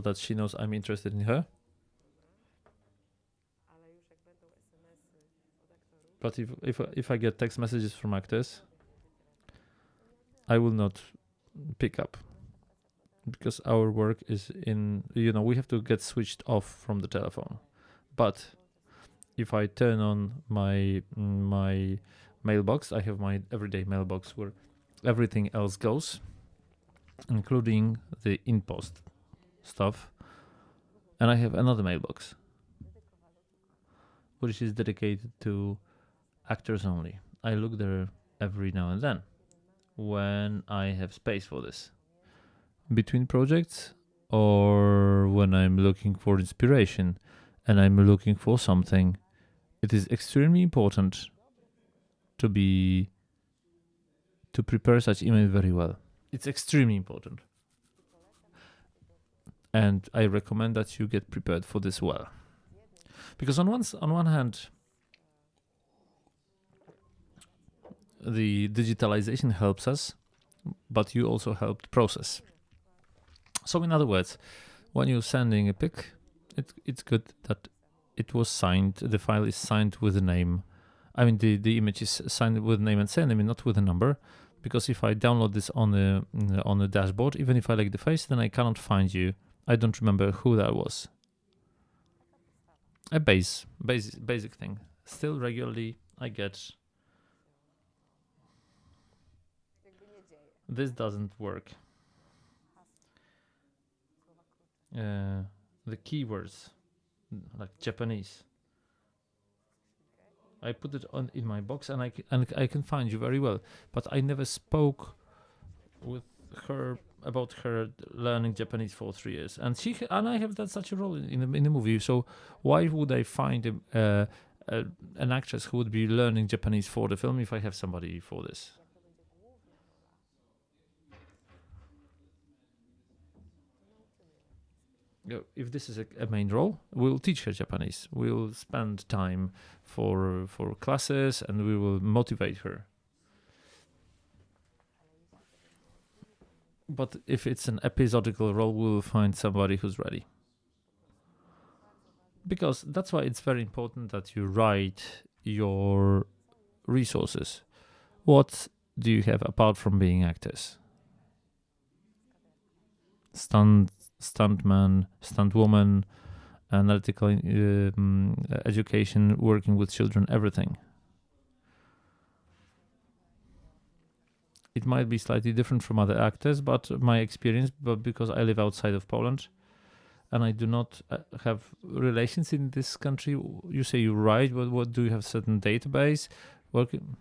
that she knows I'm interested in her. But if I get text messages from actors, I will not pick up, because our work is we have to get switched off from the telephone. But if I turn on my mailbox, I have my everyday mailbox where everything else goes, including the in-post stuff, and I have another mailbox which is dedicated to actors only. I look there every now and then when I have space for this, between projects, or when I'm looking for inspiration and I'm looking for something. It is extremely important to prepare such email very well. It's extremely important, and I recommend that you get prepared for this well, because on one hand, the digitalization helps us, but you also help the process. So in other words, when you're sending a pic, it's good that it was signed. The file is signed with a name. I mean, the image is signed with name and surname, not with a number. Because if I download this on the dashboard, even if I like the face, then I cannot find you. I don't remember who that was. A basic thing. Still regularly I get. This doesn't work. The keywords, like Japanese. I put it in my box, and I can find you very well. But I never spoke with her about her learning Japanese for 3 years, and I have that such a role in the movie. So why would I find an actress who would be learning Japanese for the film if I have somebody for this? if this is a main role, we'll teach her Japanese. We'll spend time for classes, and we will motivate her. But if it's an episodical role, we'll find somebody who's ready. Because that's why it's very important that you write your resources. What do you have apart from being actors? Stuntman, stuntwoman, analytical education, working with children, everything. It might be slightly different from other actors, but my experience, but because I live outside of Poland and I do not have relations in this country, you say you write, but what do you have certain database working?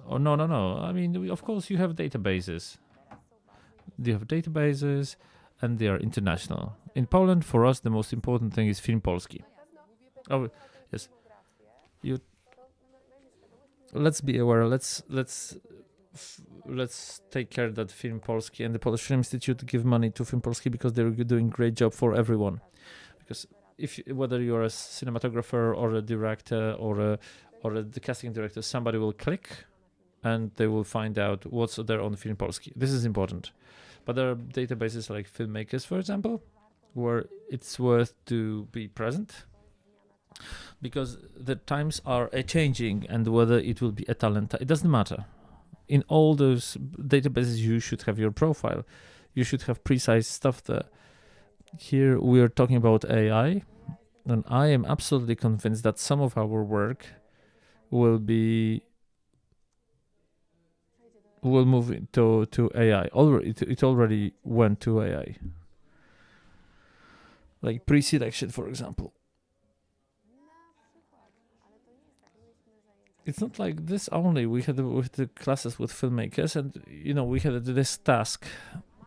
Oh, no. I mean, of course you have databases. You have databases and they are international. In Poland, for us, the most important thing is Film Polski. Oh, yes. Let's be aware. Let's take care that Film Polski and the Polish Film Institute give money to Film Polski, because they're doing a great job for everyone. Because whether you're a cinematographer or a director or the casting director, somebody will click and they will find out what's there on Film Polski. This is important. But there are databases like Filmmakers, for example, where it's worth to be present, because the times are changing, and whether it will be a talent, it doesn't matter. In all those databases, you should have your profile. You should have precise stuff there. Here we are talking about AI, and I am absolutely convinced that some of our work will move to AI. It already went to AI. Like pre-selection, for example. It's not like this only. We had the classes with filmmakers, and we had this task.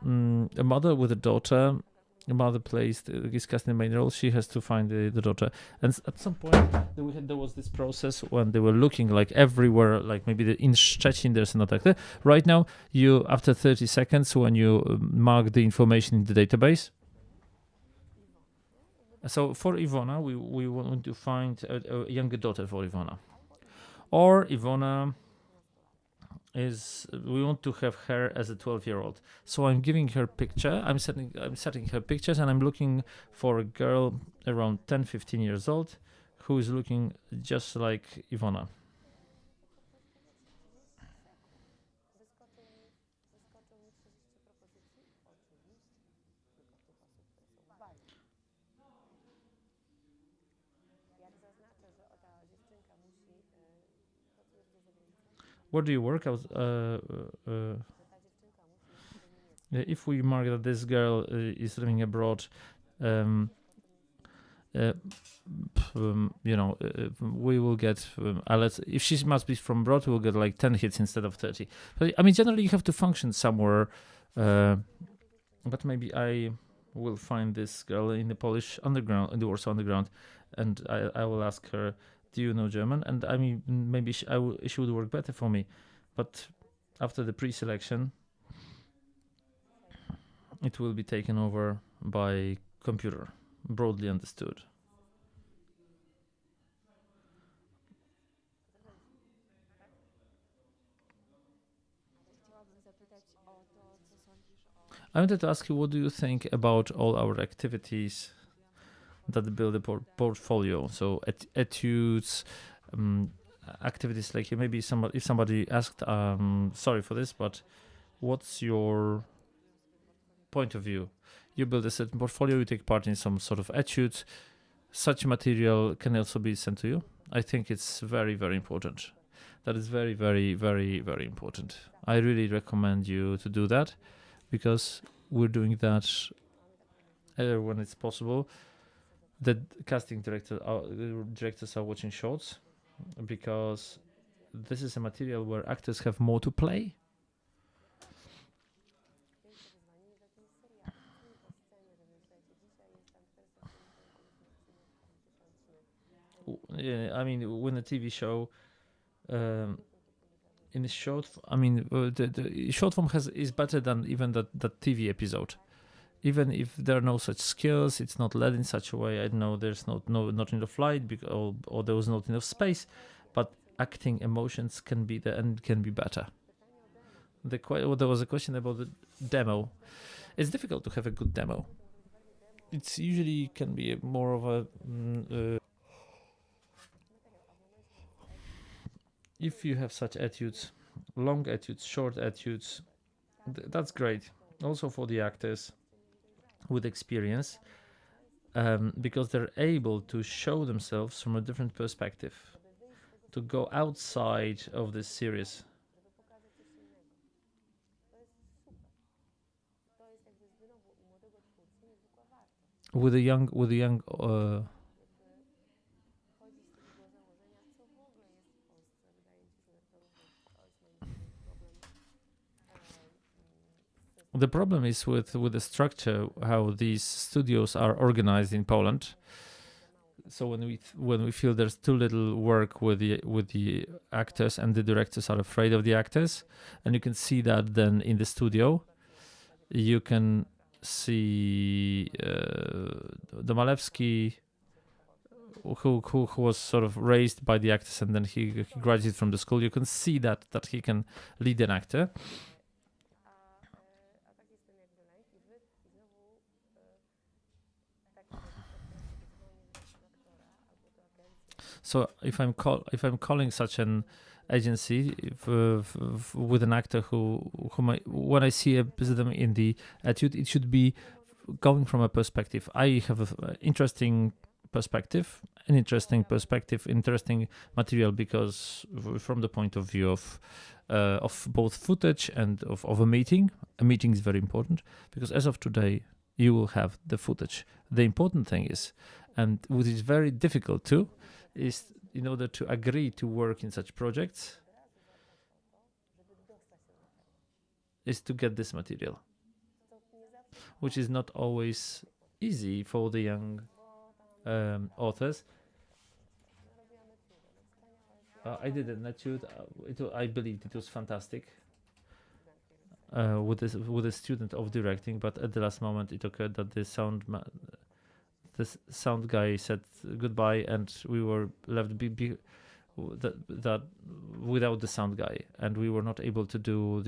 A mother with a daughter. A mother is casting the main role. She has to find the daughter, and at some point there was this process when they were looking like everywhere, like maybe in Szczecin there's an actor. Right now, you after 30 seconds when you mark the information in the database. So for Ivona, we want to find a younger daughter for Ivona. Or Ivona we want to have her as a 12-year-old. So I'm giving her picture. I'm setting her pictures, and I'm looking for a girl around 10, 15 years old who is looking just like Ivona. Where do you work? If we mark that this girl is living abroad, we will get if she must be from abroad, we'll get like 10 hits instead of 30. But I mean, generally you have to function somewhere. But maybe I will find this girl in the Polish underground, in the Warsaw underground, and I will ask her, do you know German? And I mean, maybe she would work better for me. But after the pre-selection, it will be taken over by computer, broadly understood. I wanted to ask you, what do you think about all our activities that build a portfolio? So etudes, activities like maybe if somebody asked, sorry for this, but what's your point of view? You build a certain portfolio, you take part in some sort of etudes. Such material can also be sent to you. I think it's very, very important. That is very, very, very, very important. I really recommend you to do that, because we're doing that when it's possible. The casting directors are watching shorts, because this is a material where actors have more to play. Yeah, I mean, when a TV show, in a short, I mean, the short form is better than even that TV episode. even if there are no such skills, it's not led in such a way. I know there's not enough light or there was not enough space, but acting emotions can be there and can be better. There was a question about the demo. It's difficult to have a good demo. It's usually can be more of a if you have such etudes, long etudes, short etudes, that's great. Also for the actors with experience, because they're able to show themselves from a different perspective, to go outside of this series. With a young the problem is with the structure, how these studios are organized in Poland. So when we feel there's too little work with the actors, and the directors are afraid of the actors, and you can see that then in the studio, you can see Domalewski, who was sort of raised by the actors, and then he graduated from the school. You can see that he can lead an actor. So if I'm calling such an agency with an actor when I see them in the etude, it should be going from a perspective. I have an interesting material, because from the point of view of both footage and of a meeting. A meeting is very important, because as of today you will have the footage. The important thing is, and which is very difficult too, is in order to agree to work in such projects, is to get this material, which is not always easy for the young authors. I did an etude. I believe it was fantastic with a student of directing, but at the last moment it occurred that the sound guy said goodbye, and we were left that without the sound guy, and we were not able to do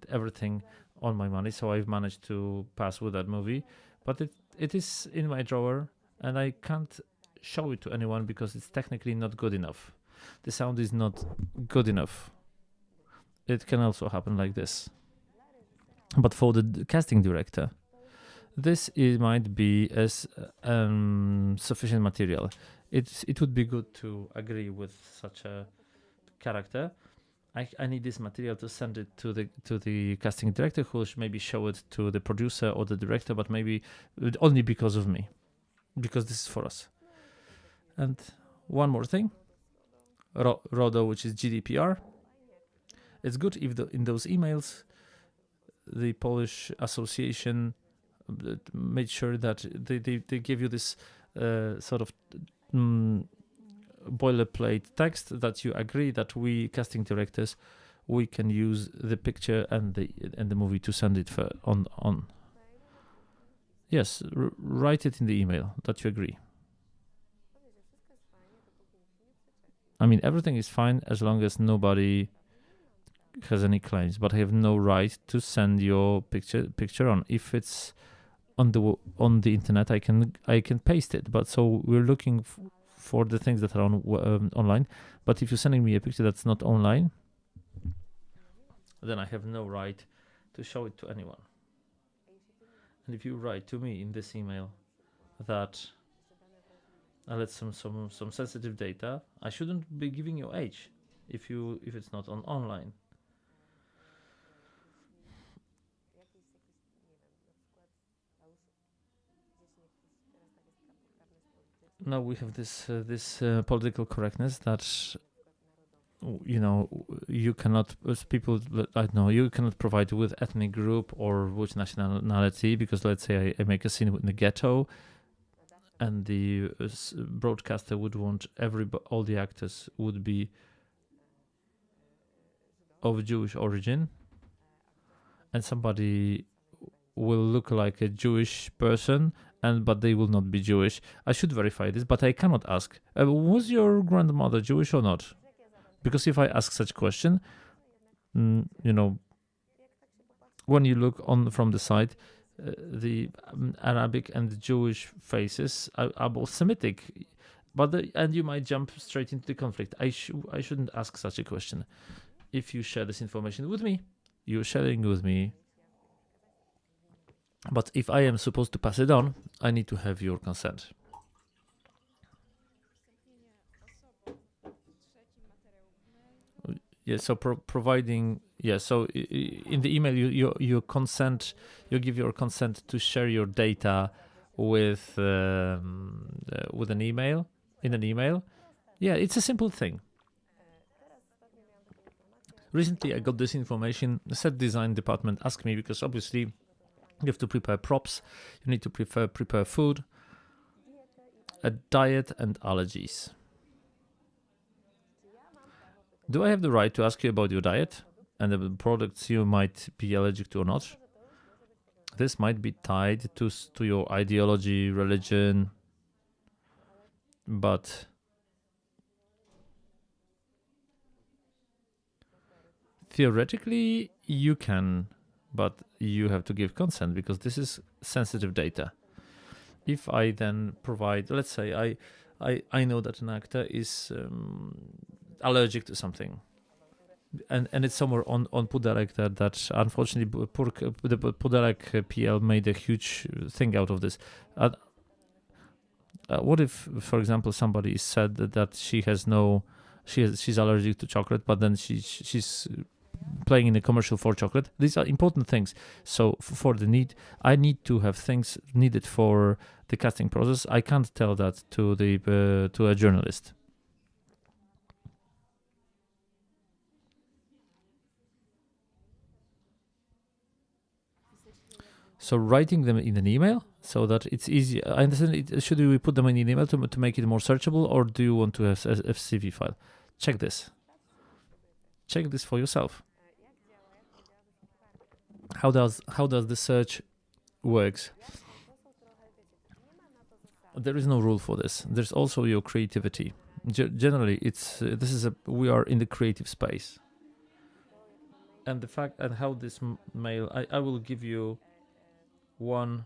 everything on my money. So I've managed to pass with that movie, but it is in my drawer, and I can't show it to anyone because it's technically not good enough. The sound is not good enough. It can also happen like this. But for the casting director, this might be as sufficient material. It would be good to agree with such a character. I need this material to send it to the casting director, who should maybe show it to the producer or the director, but maybe only because of me, because this is for us. And one more thing, RODO, which is GDPR. It's good if in those emails the Polish association made sure that they give you this sort of boilerplate text that you agree that we casting directors, we can use the picture and the movie to send it on. Yes, write it in the email that you agree. I mean, everything is fine as long as nobody has any claims, but I have no right to send your picture on. If it's on the internet, I can paste it. But so we're looking for the things that are on online. But if you're sending me a picture that's not online, then I have no right to show it to anyone. And if you write to me in this email that let's some sensitive data, I shouldn't be giving your age if it's not online. Now we have this political correctness that you cannot you cannot provide with ethnic group or which nationality, because let's say I make a scene in the ghetto, and the broadcaster would want all the actors would be of Jewish origin, and somebody will look like a Jewish person, but they will not be Jewish. I should verify this, but I cannot ask, was your grandmother Jewish or not? Because if I ask such question, when you look on from the side, the Arabic and the Jewish faces are both Semitic, and you might jump straight into the conflict. I shouldn't ask such a question. If you share this information with me, you're sharing with me. But if I am supposed to pass it on, I need to have your consent. Yeah, so providing, so in the email you consent, you give your consent to share your data with an email, in an email. Yeah, it's a simple thing. Recently I got this information. The set design department asked me, because obviously you have to prepare props, you need to prepare food, a diet and allergies. Do I have the right to ask you about your diet and the products you might be allergic to or not? This might be tied to your ideology, religion, but theoretically you can, but you have to give consent because this is sensitive data. If I then provide, let's say I know that an actor is allergic to something, and it's somewhere on Pudelek that unfortunately the Pudelek PL made a huge thing out of this. What if, for example, somebody said that she's allergic to chocolate, but then she's playing in a commercial for chocolate? These are important things. So I need to have things needed for the casting process. I can't tell that to a journalist. So writing them in an email so that it's easy. I understand. Should we put them in an email to make it more searchable, or do you want to have a CV file? Check this. Check this for yourself. How does the search works? There is no rule for this. There's also your creativity. Generally, we are in the creative space. And the fact and how this mail, I will give you one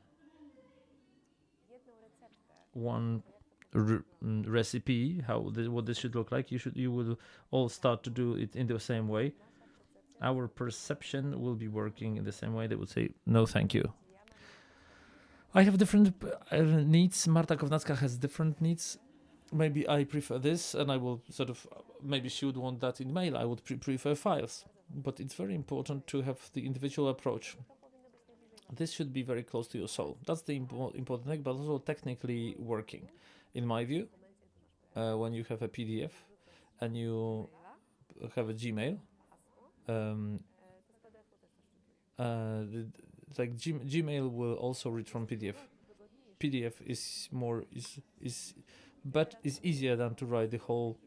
recipe what this should look like. You will all start to do it in the same way. Our perception will be working in the same way. They would say no thank you. I have different needs. Marta Kownacka has different needs. Maybe I prefer this, and I will maybe she would want that in mail. I would prefer files, but it's very important to have the individual approach. This should be very close to your soul. That's the important thing, but also technically working. In my view, when you have a PDF and you have a Gmail, Gmail will also read from PDF. PDF is easier than to write the whole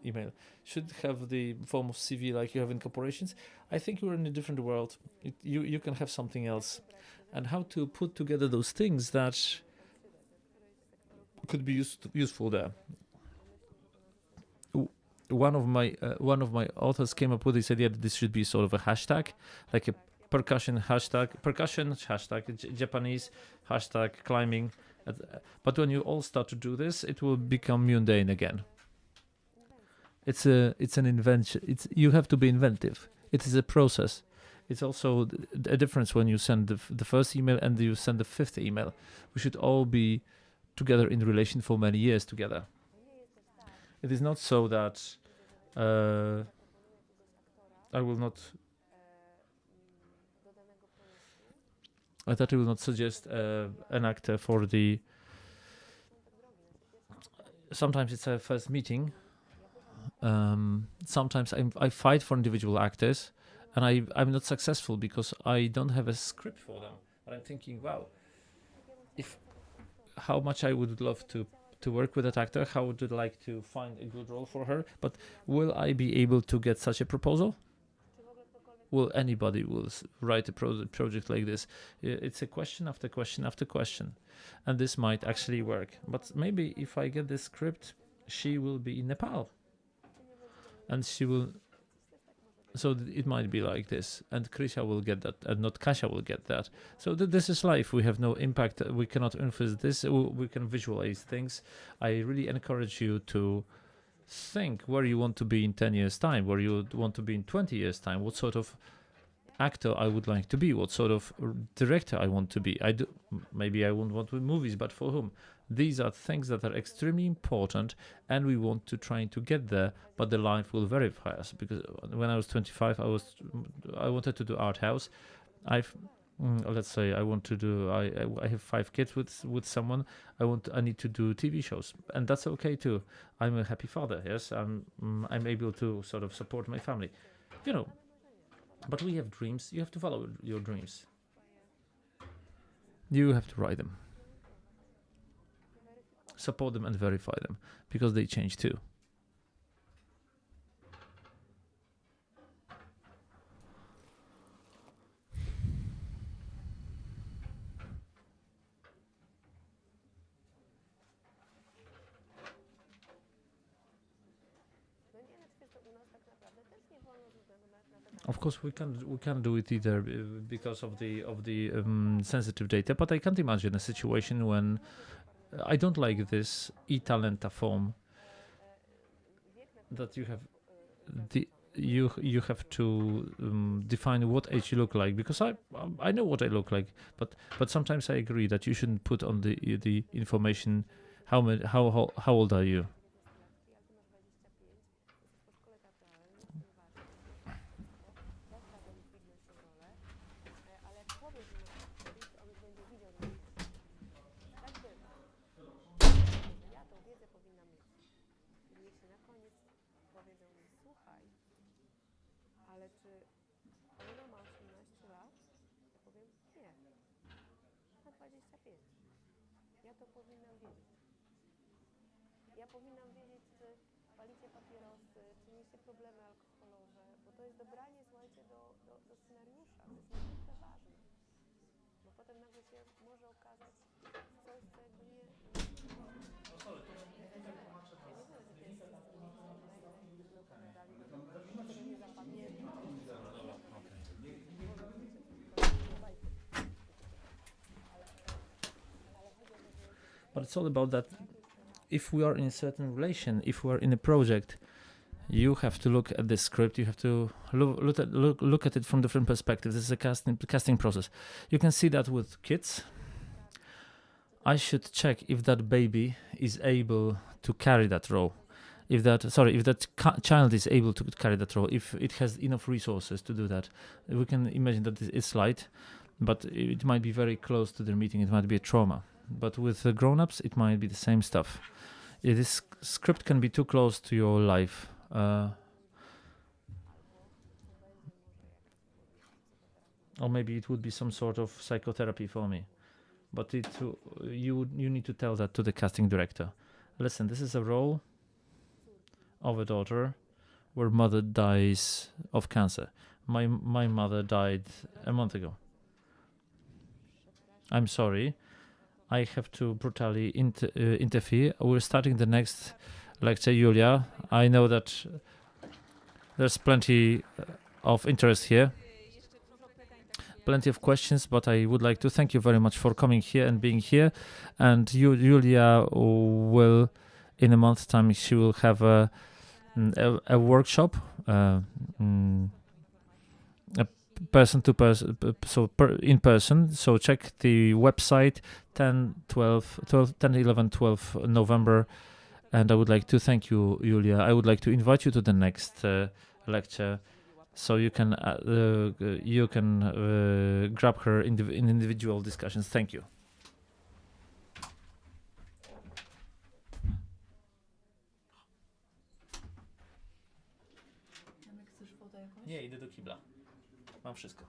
email. Should have the form of CV like you have in corporations. I think you're in a different world. You can have something else, and how to put together those things that could be useful there. One of my authors came up with this idea that this should be sort of a hashtag, like a percussion hashtag, Japanese hashtag climbing. But when you all start to do this, it will become mundane again. It's an invention. You have to be inventive. It is a process. It's also a difference when you send the first email and you send the fifth email. We should all be together in relation for many years together. It is not so that I will not suggest an actor for the. Sometimes it's a first meeting. Sometimes I fight for individual actors, and I'm not successful because I don't have a script for them. And I'm thinking, wow, how much I would love to work with that actor. How would I like to find a good role for her? But will I be able to get such a proposal? will anybody write a project like this? It's a question after question after question, and this might actually work. But maybe if I get this script, she will be in Nepal, and she will. So it might be like this, and Krysia will get that, and not Kasia will get that. So this is life. We have no impact. We cannot influence this. We can visualize things. I really encourage you to think where you want to be in 10 years' time, where you want to be in 20 years' time, what sort of actor I would like to be, what sort of director I want to be. Maybe I won't want to movies, but for whom? These are things that are extremely important, and we want to try to get there, but the life will verify us. Because when I was 25, I wanted to do art house. Let's say I want to do. I have 5 kids with someone. I need to do TV shows, and that's okay too. I'm a happy father. Yes, I'm able to sort of support my family, you know. But we have dreams. You have to follow your dreams. You have to write them, support them, and verify them, because they change too. Of course, we can't do it either because of the sensitive data. But I can't imagine a situation when I don't like this e-talenta form that you have you have to define what age you look like, because I know what I look like, but sometimes I agree that you shouldn't put on the information how old are you. But it's all about that. If we are in a certain relation, if we are in a project, you have to look at the script. You have to look at it from different perspectives. This is a casting process. You can see that with kids. I should check if that baby is able to carry that role. If that child is able to carry that role, if it has enough resources to do that. We can imagine that it's light, but it might be very close to their meeting. It might be a trauma. But with the grown-ups, it might be the same stuff. This script can be too close to your life. Or maybe it would be some sort of psychotherapy for me. But you need to tell that to the casting director. Listen, this is a role of a daughter where mother dies of cancer. My mother died a month ago. I'm sorry. I have to brutally interfere. We're starting the next lecture, Julia. I know that there's plenty of interest here, plenty of questions, but I would like to thank you very much for coming here and being here. And Julia will, in a month's time, she will have a workshop, a person to person, in person. So check the website 10, 11, 12 November. And I would like to thank you, Julia. I would like to invite you to the next lecture, so you can grab her in individual discussions. Thank you. Nie, idę do kibla. Mam wszystko.